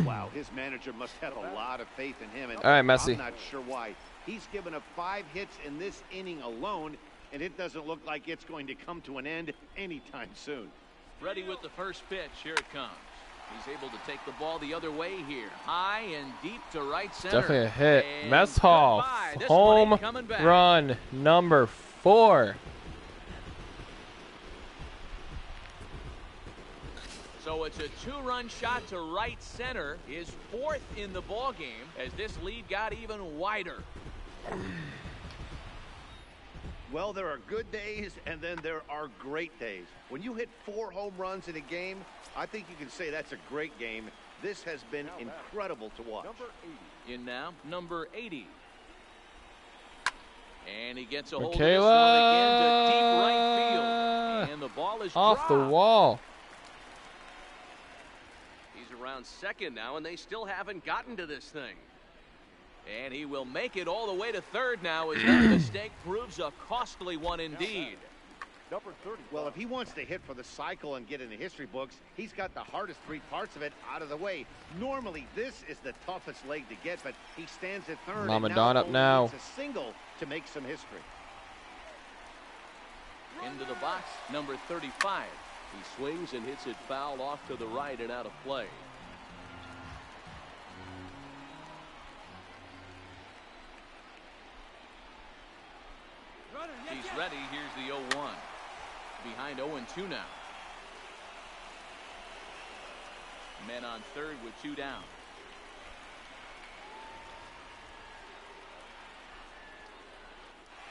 Wow, his manager must have a lot of faith in him. And all right, Messi. I'm not sure why. He's given up 5 hits in this inning alone, and it doesn't look like it's going to come to an end anytime soon. Ready with the first pitch. Here it comes. He's able to take the ball the other way here. High and deep to right center. Definitely a hit. And Mess Hall. Home run number 4. So it's a 2-run shot to right center. His 4th in the ball game as this lead got even wider. Well, there are good days and then there are great days. When you hit 4 home runs in a game, I think you can say that's a great game. This has been incredible to watch. In now, number 80. And he gets a hold Michaela. of this one again to deep right field. And the ball is off dropped. the wall. He's around second now, and they still haven't gotten to this thing. And he will make it all the way to third now as that mistake proves a costly one indeed. Well, if he wants to hit for the cycle and get in the history books, he's got the hardest 3 parts of it out of the way. Normally, this is the toughest leg to get, but he stands at third. Mama and Don up only now. needs a single to make some history. Into the box, number 35. He swings and hits it foul off to the right and out of play. He's ready. Here's the 0-1. Behind 0-2 now. Men on third with 2 down.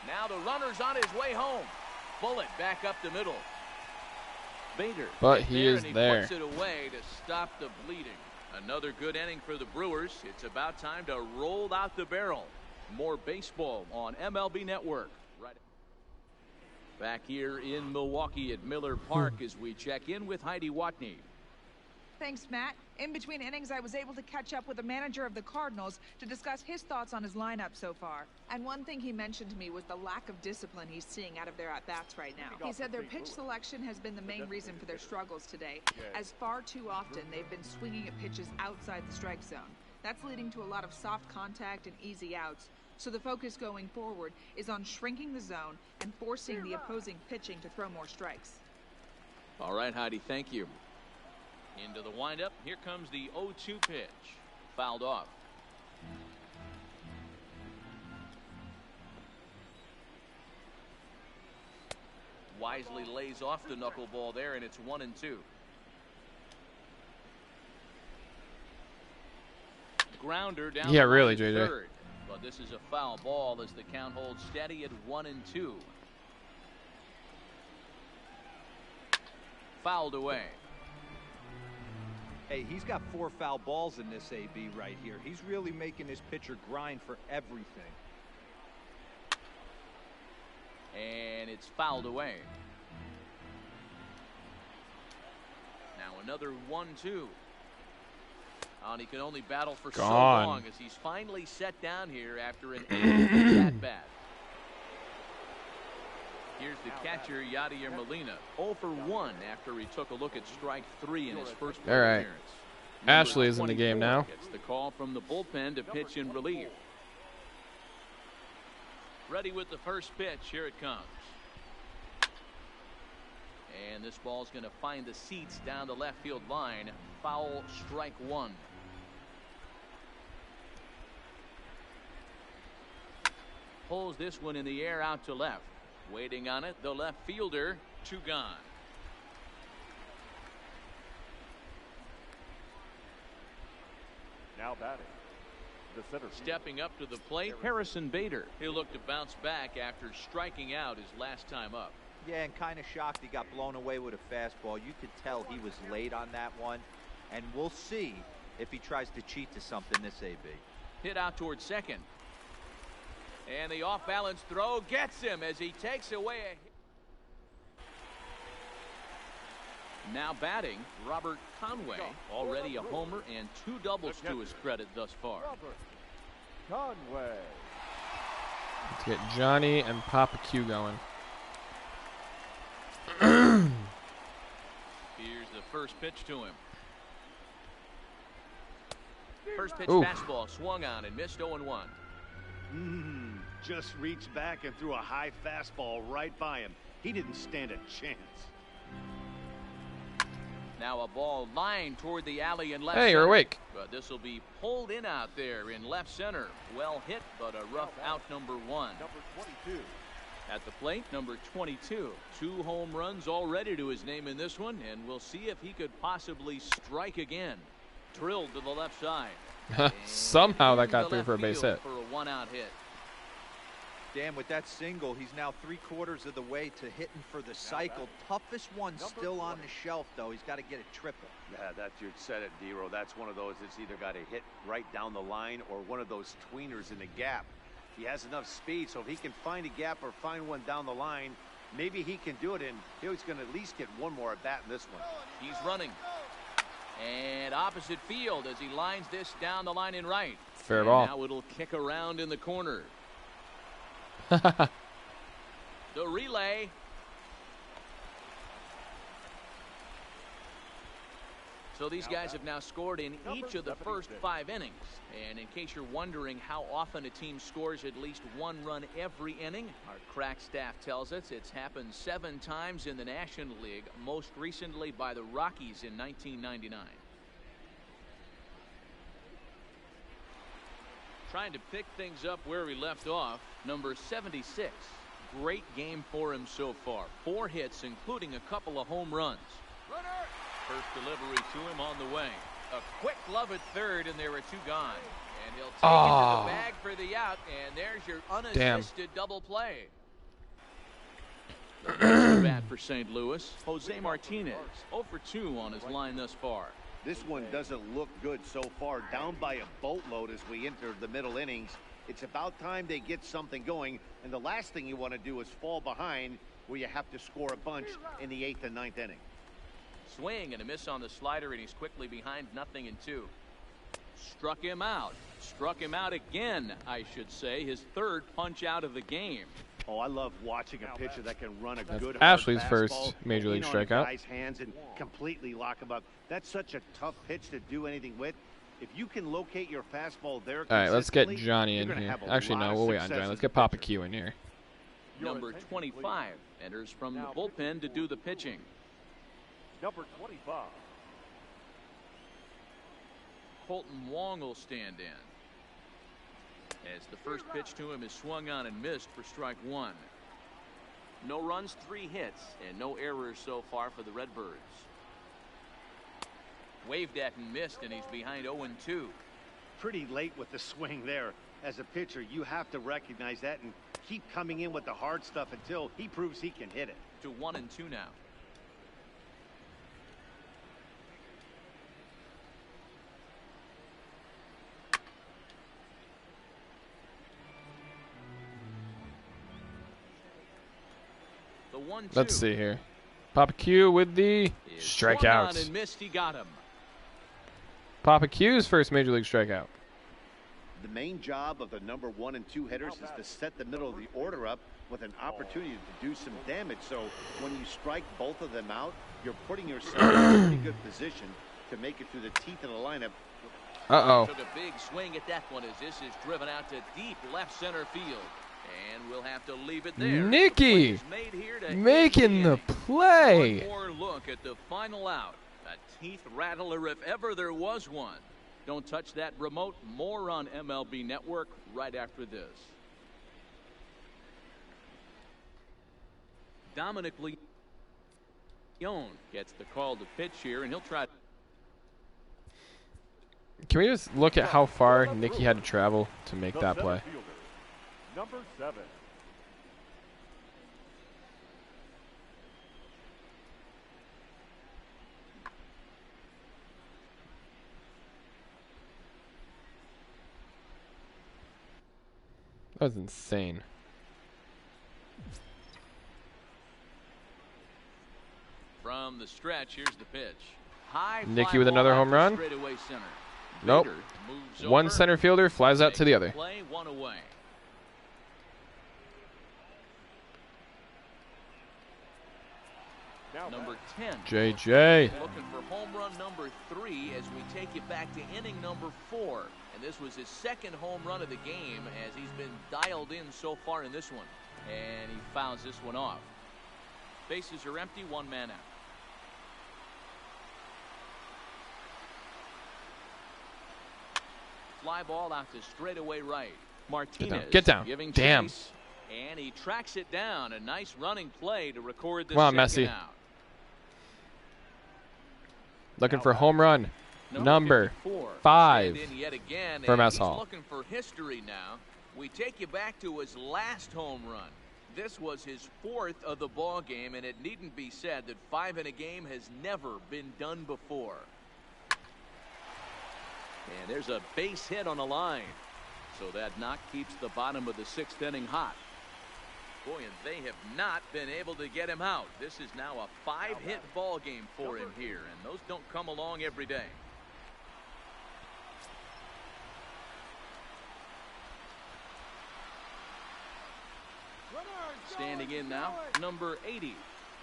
Now the runner's on his way home. Bullet back up the middle. Bader. But he is and he there. puts it away to stop the bleeding. Another good inning for the Brewers. It's about time to roll out the barrel. More baseball on MLB Network. Right back here in Milwaukee at Miller Park as we check in with Heidi Watney. Thanks, Matt. In between innings, I was able to catch up with the manager of the Cardinals to discuss his thoughts on his lineup so far. And one thing he mentioned to me was the lack of discipline he's seeing out of their at-bats right now. He said their pitch selection has been the main reason for their struggles today, as far too often they've been swinging at pitches outside the strike zone. That's leading to a lot of soft contact and easy outs. So the focus going forward is on shrinking the zone and forcing the opposing pitching to throw more strikes. All right, Heidi, thank you. Into the windup. Here comes the 0-2 pitch. Fouled off. Wisely lays off the knuckleball there, and it's 1-2. Grounder down Yeah, the really, line to JJ. third. But this is a foul ball as the count holds steady at 1-2. Fouled away. Hey, he's got 4 foul balls in this AB right here. He's really making his pitcher grind for everything. And it's fouled away. Now another 1-2. And he can only battle for so long as he's finally set down here after an 8 at-bat. Here's the catcher, Yadier Molina, 0 for 1 after he took a look at strike 3 in his first plate appearance. Ashley is in the game now. Gets the call from the bullpen to pitch in relief. Ready with the first pitch. Here it comes. And this ball's going to find the seats down the left field line. Foul, strike 1. Pulls this one in the air out to left. Waiting on it, the left fielder, 2 gone. Now batting, the center field. Stepping up to the plate, Harrison Bader. He'll look to bounce back after striking out his last time up. Yeah, and kind of shocked he got blown away with a fastball. You could tell he was late on that one. And we'll see if he tries to cheat to something this AB. Hit out towards second. And the off-balance throw gets him as he takes away a hit. Now batting, Robert Conway, already a homer and 2 doubles to his credit thus far. Robert Conway. Let's get Johnny and Papa Q going. Here's the first pitch to him. First pitch Ooh. fastball swung on and missed 0-1. Just reached back and threw a high fastball right by him. He didn't stand a chance. Now a ball lined toward the alley in left Hey, center. you're awake. But this will be pulled in out there in left center. Well hit, but a rough out number 1. Number 22. At the plate, number 22. 2 home runs already to his name in this one, and we'll see if he could possibly strike again. Drilled to the left side. Somehow that In got the through left for a base field hit. For a 1-out hit. Dan, with that single, he's now 3/4 of the way to hitting for the cycle. Toughest one still on the shelf, though. He's got to get a triple. Yeah, you said it, D-Row. That's one of those that's either got to hit right down the line or one of those tweeners in the gap. He has enough speed, so if he can find a gap or find one down the line, maybe he can do it, and he's going to at least get one more at bat in this one. He's running. And opposite field as he lines this down the line in right. Fair ball. Now it'll kick around in the corner. The relay. So these guys have now scored in each of the first 5 innings. And in case you're wondering how often a team scores at least 1 run every inning, our crack staff tells us it's happened 7 times in the National League, most recently by the Rockies in 1999. Trying to pick things up where we left off, number 76. Great game for him so far. 4 hits, including a couple of home runs. First delivery to him on the way. A quick glove at third, and there are 2 gone. And he'll take it to the bag for the out, and there's your unassisted double play. The next bat for St. Louis, Jose Martinez, 0 for 2 on his line thus far. This one doesn't look good so far. Down by a boatload as we enter the middle innings. It's about time they get something going, and the last thing you want to do is fall behind where you have to score a bunch in the 8th and 9th inning. Swing and a miss on the slider, and he's quickly behind 0-2. Struck him out. Struck him out again, I should say. His 3rd punch out of the game. Oh, I love watching a pitcher that can run a good hard Ashley's fastball, first major league in on a strikeout. guy's hands and completely lock him up. That's such a tough pitch to do anything with. If you can locate your fastball there, All right, let's get consistently, Johnny you're in gonna here. have a Actually, lot no, of we'll wait on success Johnny. Let's as get a Papa pitcher. Q in here. Number 25 enters from the bullpen to do the pitching. Number 25. Colton Wong will stand in. As the first pitch to him is swung on and missed for strike 1. No runs, 3 hits, and no errors so far for the Redbirds. Waved at and missed, and he's behind 0-2. Pretty late with the swing there. As a pitcher, you have to recognize that and keep coming in with the hard stuff until he proves he can hit it. To 1-2 now. The 1-2. Let's see here. Papa Q with the strikeouts. And missed, he got him. Papa Q's first major league strikeout. The main job of the number 1 and 2 hitters is to set the middle of the order up with an opportunity to do some damage. So when you strike both of them out, you're putting yourself in a pretty good position to make it through the teeth of the lineup. Uh-oh. Took a big swing at that one as this is driven out to deep left center field. And we'll have to leave it there. Nicky making the play. One more look at the final out. A teeth rattler if ever there was one. Don't touch that remote. More on MLB Network right after this. Dominic Leone gets the call to pitch here, and he'll try. Can we just look at how far Nicky had to travel to make that play? Number 7. That was insane. From the stretch, here's the pitch. High Nicky with another home run. Center. Nope. One center fielder flies out to the other. Play, one away. Number 10. JJ. Looking for home run number 3 as we take you back to inning number 4. And this was his second home run of the game as he's been dialed in so far in this one. And he fouls this one off. Bases are empty, 1 man out. Fly ball out to straightaway right. Martinez. Get down. Giving Damn. chase, and he tracks it down. A nice running play to record the Come on, second Messi. out. Looking for home run number 5 And in yet again, for and Mess he's Hall. looking for history now. We take you back to his last home run. This was his 4th of the ball game, and it needn't be said that 5 in a game has never been done before. And there's a base hit on the line. So that knock keeps the bottom of the 6th inning hot. Boy, and they have not been able to get him out. This is now a 5-hit ball game for him here, and those don't come along every day. Standing in now, number 80.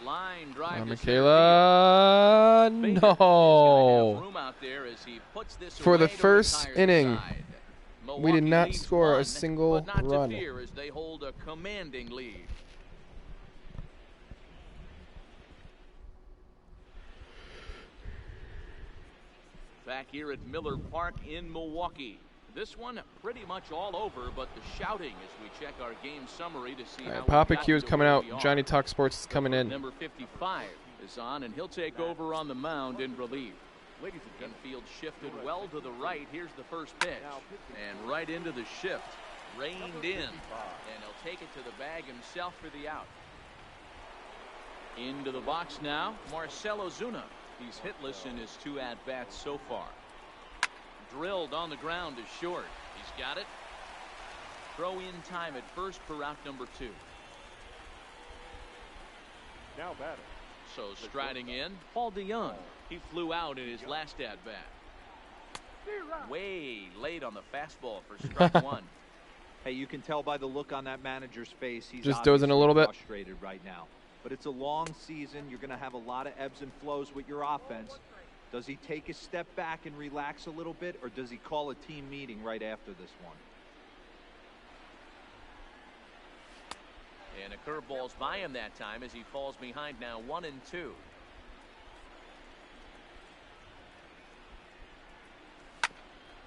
Line drive to Michaela. No. room out there as he puts this For the away to first retire the inning, side. we did Milwaukee not leads score a 1, single but not run. to fear as they hold a commanding lead. Back here at Miller Park in Milwaukee. This one pretty much all over, but the shouting as we check our game summary to see how Papa we got Q is to coming where out. we are. Johnny Talk Sports is coming in. Number 55 is on, and he'll take over on the mound in relief. Ladies and Infield shifted well to the right. Here's the first pitch. And right into the shift. Reined in. And he'll take it to the bag himself for the out. Into the box now, Marcell Ozuna. He's hitless in his 2 at-bats so far. Drilled on the ground to short. He's got it. Throw in time at first for out number 2. now batting. So striding in, Paul DeYoung. He flew out in his last at-bat. Way late on the fastball for strike 1. Hey, you can tell by the look on that manager's face. He's Just dozing a little bit. frustrated right now. But it's a long season. You're going to have a lot of ebbs and flows with your offense. Does he take a step back and relax a little bit, or does he call a team meeting right after this one? And a curveball's by him that time as he falls behind now 1-2.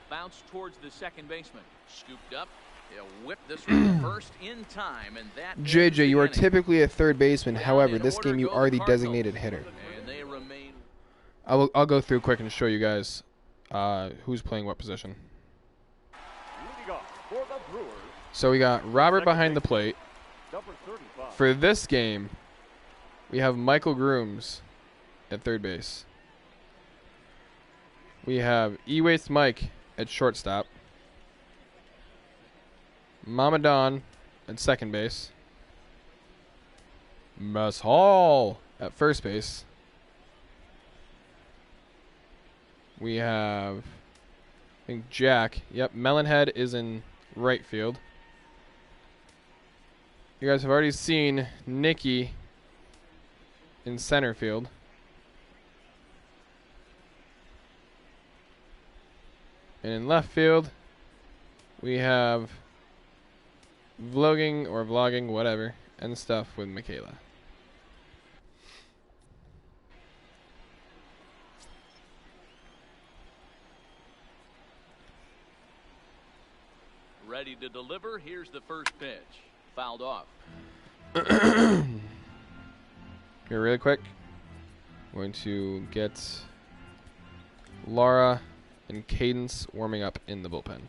Bounce towards the second baseman. Scooped up. He'll whip this one first in time, and that JJ, you are inning. typically a third baseman. Down However, in this order game you go are the Cardinals. designated hitter. And they remain. I'll go through quick and show you guys who's playing what position. Leading off for the Brewers, So we got Robert behind the plate. number 35. For this game, we have Michael Grooms at third base. We have E-Waste Mike at shortstop. Mama Don at second base. Mess Hall at first base. We have, I think, Jack. Yep, Melonhead is in right field. You guys have already seen Nikki in center field. And in left field, we have vlogging, whatever, and stuff with Michaela. Ready to deliver. Here's the first pitch. Fouled off. Here, really quick. I'm going to get Laura and Cadence warming up in the bullpen.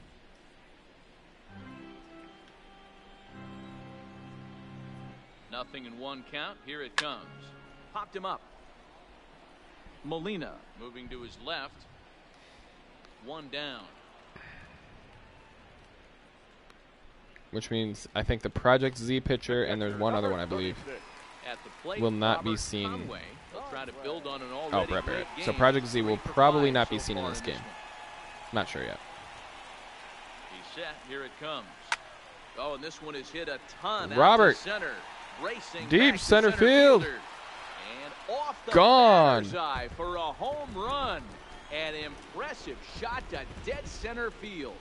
Nothing in one count. Here it comes. Popped him up. Molina moving to his left. One down. Which means I think the Project Z pitcher, and there's one other one I believe, At the plate, will not be Robert seen. Conway. They'll try to build on an Oh, already Brett great Barrett. game. So Project Z will 3 for probably 5 not be so seen in far this game. one. Not sure yet. He's set. Here it comes. Oh, and this one is hit a ton. Robert. Out to center. Racing Deep back to center field. fielder. And off the Gone. batter's eye for a home run. An impressive shot to dead center field.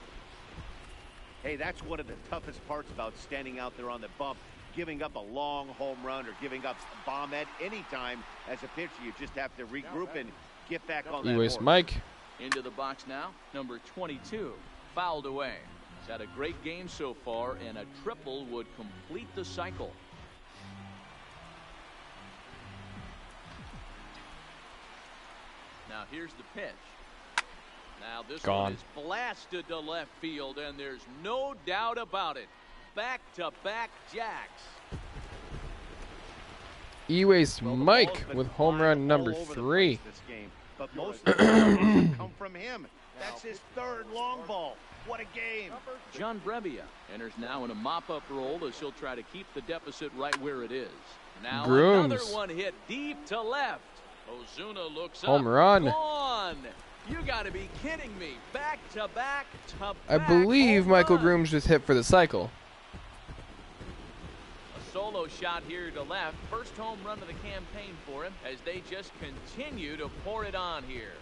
Hey, that's one of the toughest parts about standing out there on the bump. Giving up a long home run or giving up a bomb at any time as a pitcher. You just have to regroup and get back on that E-Waste horse. Mike. Into the box now, number 22, fouled away. He's had a great game so far, and a triple would complete the cycle. Now here's the pitch. Now this Gone. one is blasted to left field, and there's no doubt about it. Back-to-back jacks. E-Waste Well, the Mike ball's been with home flying run number all over the 3. place this game, but most of the time come from him. That's his third long ball. What a game. John Brebbia enters now in a mop-up role as he'll try to keep the deficit right where it is. Now Grooms. another one hit deep to left. Ozuna looks Home up. run. Gone. You got to be kidding me. Back to back to back. I believe home Michael runs. Grooms just hit for the cycle. A solo shot here to left. First home run of the campaign for him as they just continue to pour it on here.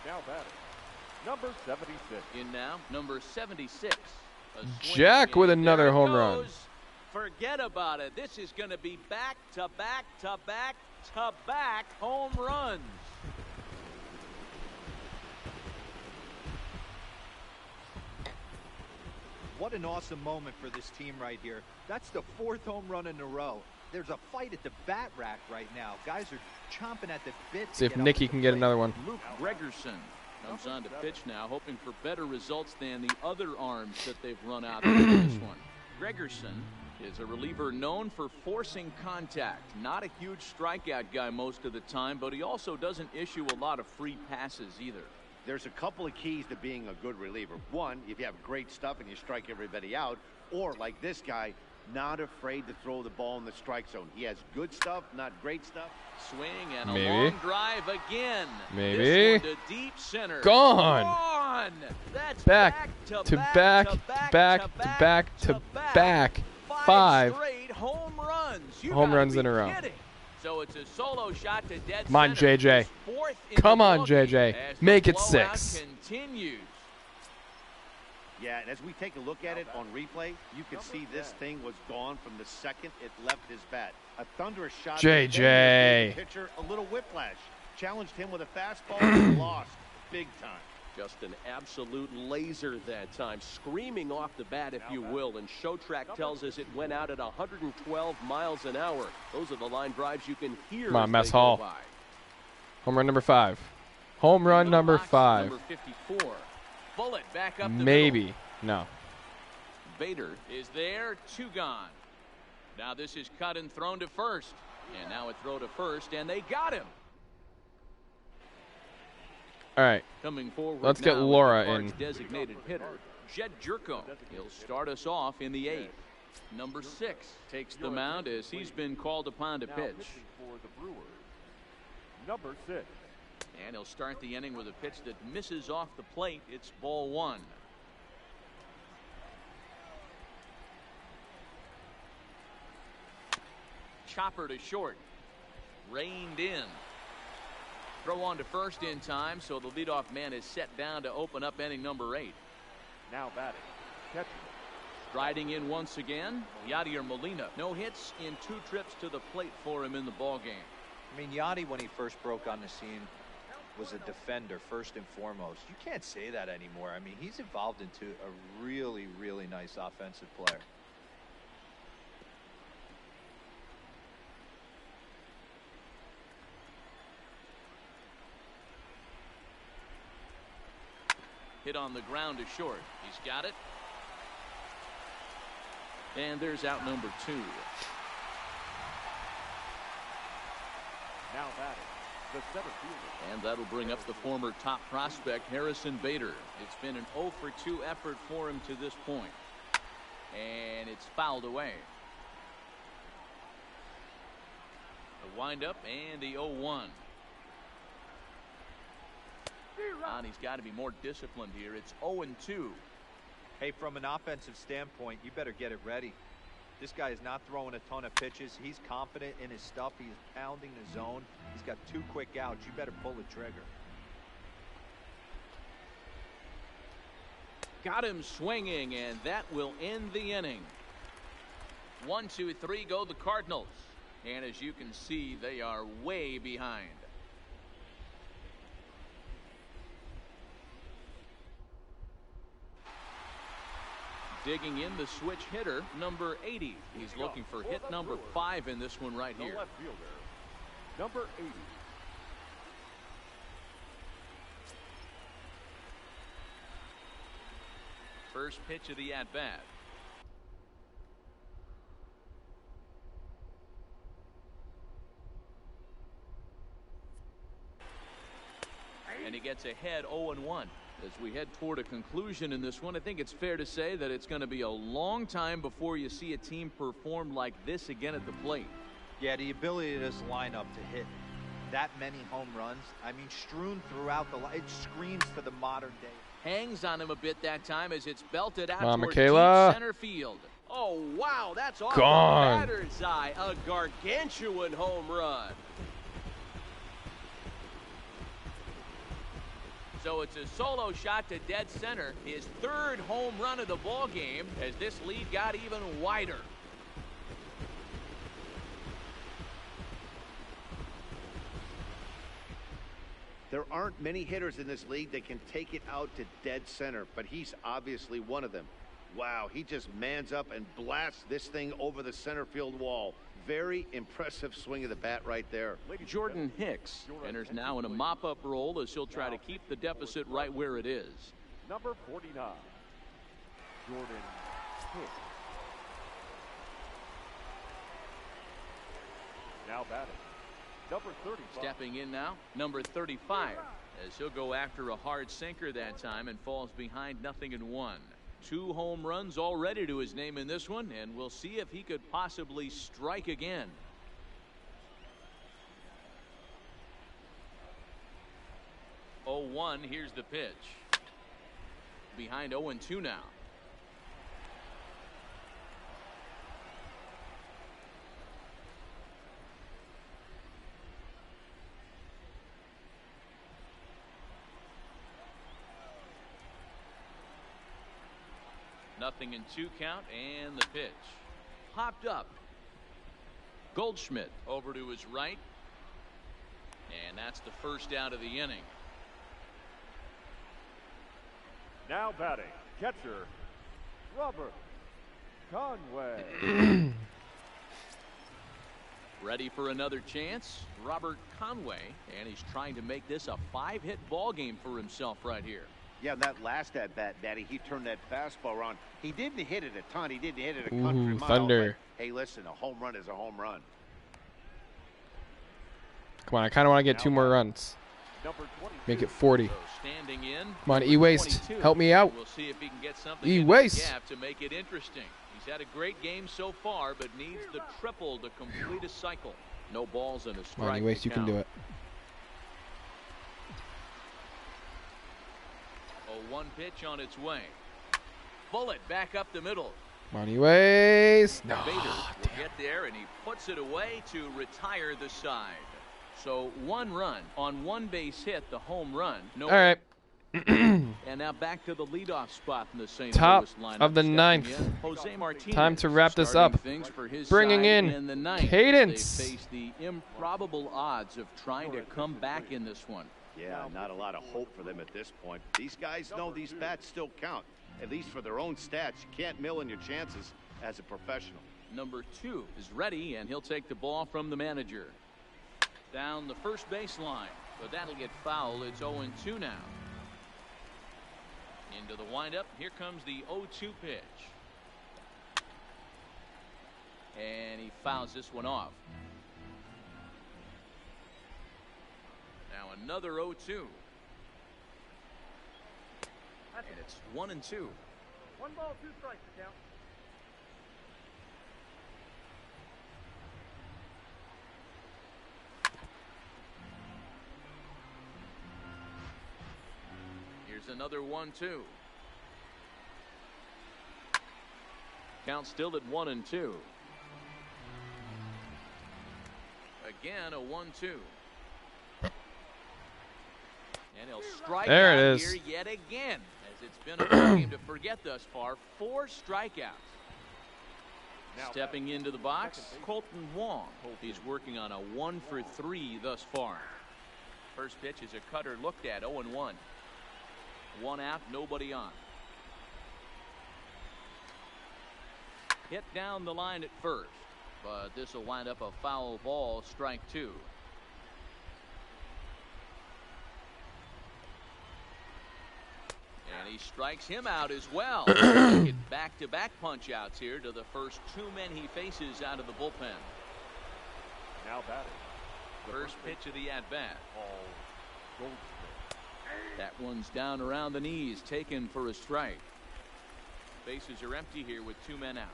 Now batting, number 76. In now, number 76. A swing Jack with and another there it home run. goes. Forget about it. This is going to be back to back to back to back home runs. What an awesome moment for this team right here. That's the 4th home run in a row. There's a fight at the bat rack right now. Guys are chomping at the bit. See if Nikki can get another one. Luke Gregerson comes on to pitch now, hoping for better results than the other arms that they've run out in this one. Gregerson is a reliever known for forcing contact. Not a huge strikeout guy most of the time, but he also doesn't issue a lot of free passes either. There's a couple of keys to being a good reliever. One, if you have great stuff and you strike everybody out, or like this guy, not afraid to throw the ball in the strike zone. He has good stuff, not great stuff. Swing and a Maybe. long drive again. Maybe. This one to deep center. Gone. Gone. That's Back to back to back to back to back. 5 straight home runs. You home gotta runs be in a row. kidding. So it's a solo shot to dead Come on, center. JJ. His fourth in Come the on, ballgame JJ. as the Make it blowout 6. Continues. Yeah, and as we take a look at it on replay, you can see this thing was gone from the second it left his bat. A thunderous shot. JJ. That gave the pitcher a little whiplash. Challenged him with a fastball and lost big time. Just an absolute laser that time, screaming off the bat, if you will. And Showtrack tells us it went out at 112 miles an hour. Those are the line drives you can hear. Come on, as Mess they go Hall. by. Home run number 5. Home run number 5. Number 54. Bullet back up the Maybe. middle. No. Bader is there, 2 gone. Now this is cut and thrown to first. And now a throw to first, and they got him. All right. Coming forward Let's get now is Laura the Cards' in. designated hitter, Jed Jerko. He'll start us off in the 8th. Number 6 takes the mound as he's been called upon to Now pitch. pitching for the Brewers, number 6. And he'll start the inning with a pitch that misses off the plate. It's ball 1. Chopper to short. Reined in. Throw on to first in time, so the leadoff man is set down to open up inning number 8. Now batting, catcher. Striding in once again, Yadier Molina. No hits in 2 trips to the plate for him in the ballgame. I mean, Yachty, when he first broke on the scene, was a defender first and foremost. You can't say that anymore. I mean, he's evolved into a really, really nice offensive player. Hit on the ground to short. He's got it. And there's out number 2. Now batting, the center fielder. And that'll bring up the former top prospect, Harrison Bader. It's been an 0 for 2 effort for him to this point. And it's fouled away. The windup and the 0-1. And he's got to be more disciplined here. It's 0-2. Hey, from an offensive standpoint, you better get it ready. This guy is not throwing a ton of pitches. He's confident in his stuff. He's pounding the zone. He's got 2 quick outs. You better pull the trigger. Got him swinging, and that will end the inning. 1, 2, 3 go the Cardinals. And as you can see, they are way behind. Digging in the switch hitter, number 80. He's looking for hit number 5 in this one right The here. left fielder, number 80. First pitch of the at-bat. And he gets ahead 0-1. As we head toward a conclusion in this one, I think it's fair to say that it's going to be a long time before you see a team perform like this again at the plate. Yeah, the ability of this lineup to hit that many home runs, I mean, strewn throughout the line, it screams to the modern day. Hangs on him a bit that time as it's belted out Come on, toward Michaela. deep center field. Oh, wow, that's off Gone. the batter's eye. A gargantuan home run. So it's a solo shot to dead center, his 3rd home run of the ball game, as this lead got even wider. There aren't many hitters in this league that can take it out to dead center, but he's obviously one of them. Wow, he just mans up and blasts this thing over the center field wall. Very impressive swing of the bat right there. Jordan Hicks enters now in a mop-up role as he'll try to keep the deficit right where it is. Number 49, Jordan Hicks. Now batting, number 35. Stepping in now, number 35, as he'll go after a hard sinker that time and falls behind 0-1. 2 home runs already to his name in this one, and we'll see if he could possibly strike again. Oh, 1, here's the pitch. Behind 0-2 now. 0-2 count, and the pitch. Popped up. Goldschmidt over to his right. And that's the first out of the inning. Now batting, catcher, Robert Conway. Ready for another chance, Robert Conway, and he's trying to make this a 5-hit ball game for himself right here. Yeah, that last at bat, Daddy, he turned that fastball around. He didn't hit it a ton. He didn't hit it a country mile. Thunder. But, hey, listen, a home run is a home run. Come on, I kind of want to get 2 more runs. Make it 40. So standing in, Come on, E-Waste, help me out. We'll see if he can get something E-Waste. in the gap to make it interesting. He's had a great game so far, but needs the triple to complete a cycle. No balls and a strike. Come on, E-Waste, you can do it. 0-1 pitch on its way. Bullet back up the middle. Come on, E-Waste. No. Bader will get there, and he puts it away to retire the side. So 1 run on 1 base hit, the home run. No. All right. And now back to the leadoff spot in the St. Top Louis lineup. of the Stepping 9th. in, Jose Martinez. Time to wrap this Starting up. things for his Bringing side in the 9th. Cadence. They face the improbable odds of trying to come back in this one. Yeah, not a lot of hope for them at this point. These guys know these bats still count, at least for their own stats. You can't mill in your chances as a professional. Number 2 is ready, and he'll take the ball from the manager. Down the first baseline, but that'll get foul. It's 0-2 now. Into the windup. Here comes the 0-2 pitch. And he fouls this one off. Now another 0-2. And it's 1-2. 1 ball, 2 strikes to count. Here's another 1-2. Count still at 1-2. Again, a 1-2. And he'll strike There out it is. here yet again, as it's been a ball game to forget thus far. 4 strikeouts. Stepping into the box, Colton Wong. He's working on a 1-for-3 thus far. First pitch is a cutter looked at, 0-1. 1 out, nobody on. Hit down the line at first, but this will wind up a foul ball, strike 2. And he strikes him out as well. Back-to-back punch-outs here to the first 2 men he faces out of the bullpen. Now batting. First pitch of the at-bat. That one's down around the knees, taken for a strike. Bases are empty here with 2 men out.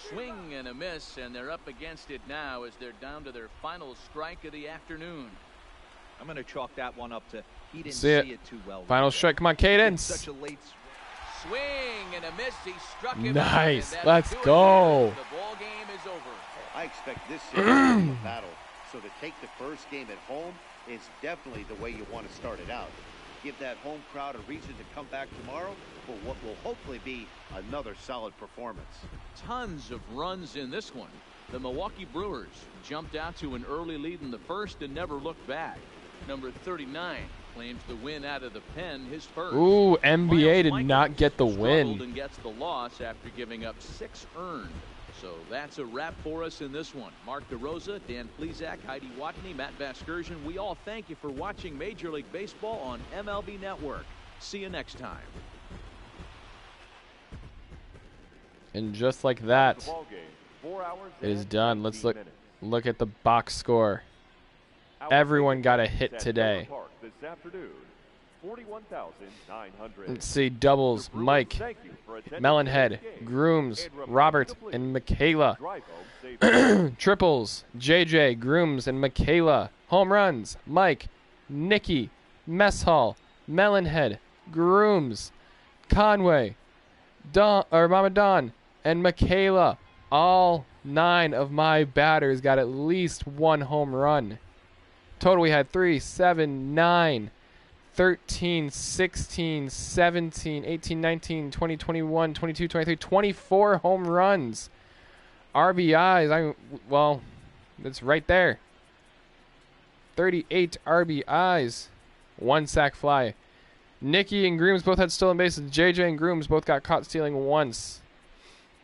Swing and a miss, and they're up against it now as they're down to their final strike of the afternoon. I'm going to chalk that one up to he didn't See see it too well. Final strike. Come on, Cadence. Such a late Swing and a miss. He struck him Nice. out, and Let's that'll do it go. here. The ball game is over. I expect this series to be a battle. So to take the first game at home is definitely the way you want to start it out. Give that home crowd a reason to come back tomorrow for what will hopefully be another solid performance. Tons of runs in this one. The Milwaukee Brewers jumped out to an early lead in the first and never looked back. Number 39 claims the win out of the pen, his first. Ooh, NBA did Michaels not get the struggled win. and gets the loss after giving up 6 earned. So that's a wrap for us in this one. Mark DeRosa, Dan Plesac, Heidi Watney, Matt Vasgersian. We all thank you for watching Major League Baseball on MLB Network. See you next time. And just like that, The ball game, 4 hours it is and done. Let's 15 look at the box score. minutes. Everyone got a Our hit at today. Miller Park this afternoon, 41,900. Let's see, doubles, The Brewers Mike, thank you for attending Melonhead, today's game. Grooms, And Robert, remember to and please Michaela. drive home safely. Triples, JJ, Grooms, and Michaela. Home runs, Mike, Nikki, Mess Hall, Melonhead, Grooms, Conway, Mama Don, and Michaela. All 9 of my batters got at least 1 home run. Total we had 3, 7, 9, 13, 16, 17, 18, 19, 20, 21, 22, 23, 24 home runs. RBIs, well, it's right there. 38 RBIs. 1 sack fly. Nicky and Grooms both had stolen bases. JJ and Grooms both got caught stealing once.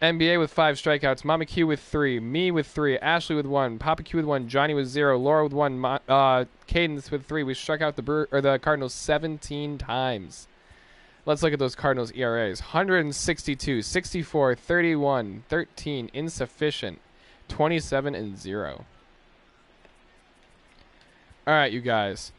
NBA with 5 strikeouts. Mama Q with 3. Me with 3. Ashley with 1. Papa Q with 1. Johnny with 0. Laura with 1. Cadence with 3. We struck out the Cardinals 17 times. Let's look at those Cardinals ERAs. 162, 64, 31, 13, insufficient, 27 and 0. All right, you guys.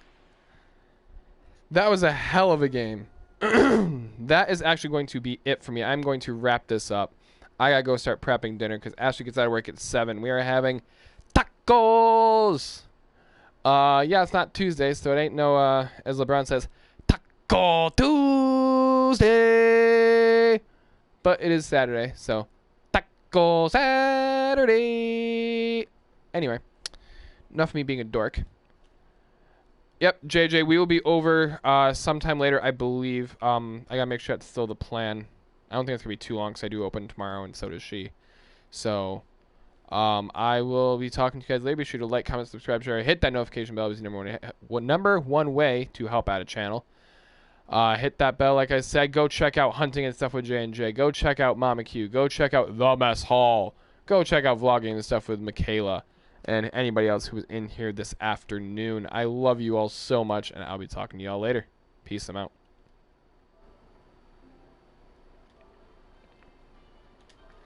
That was a hell of a game. That is actually going to be it for me. I'm going to wrap this up. I got to go start prepping dinner because Ashley gets out of work at 7. We are having tacos. Yeah, it's not Tuesday, so it ain't no, as LeBron says, Taco Tuesday. But it is Saturday, so Taco Saturday. Anyway, enough of me being a dork. Yep, JJ, we will be over sometime later, I believe. I gotta make sure that's still the plan. I don't think it's gonna be too long because I do open tomorrow, and so does she. So, I will be talking to you guys later. Be sure to like, comment, subscribe, share, hit that notification bell. Is the number one way to help out a channel. Hit that bell, like I said. Go check out Hunting and Stuff with J&J. Go check out Mama Q. Go check out The Mess Hall. Go check out Vlogging and Stuff with Michaela. And anybody else who was in here this afternoon. I love you all so much, and I'll be talking to y'all later. Peace. I'm out.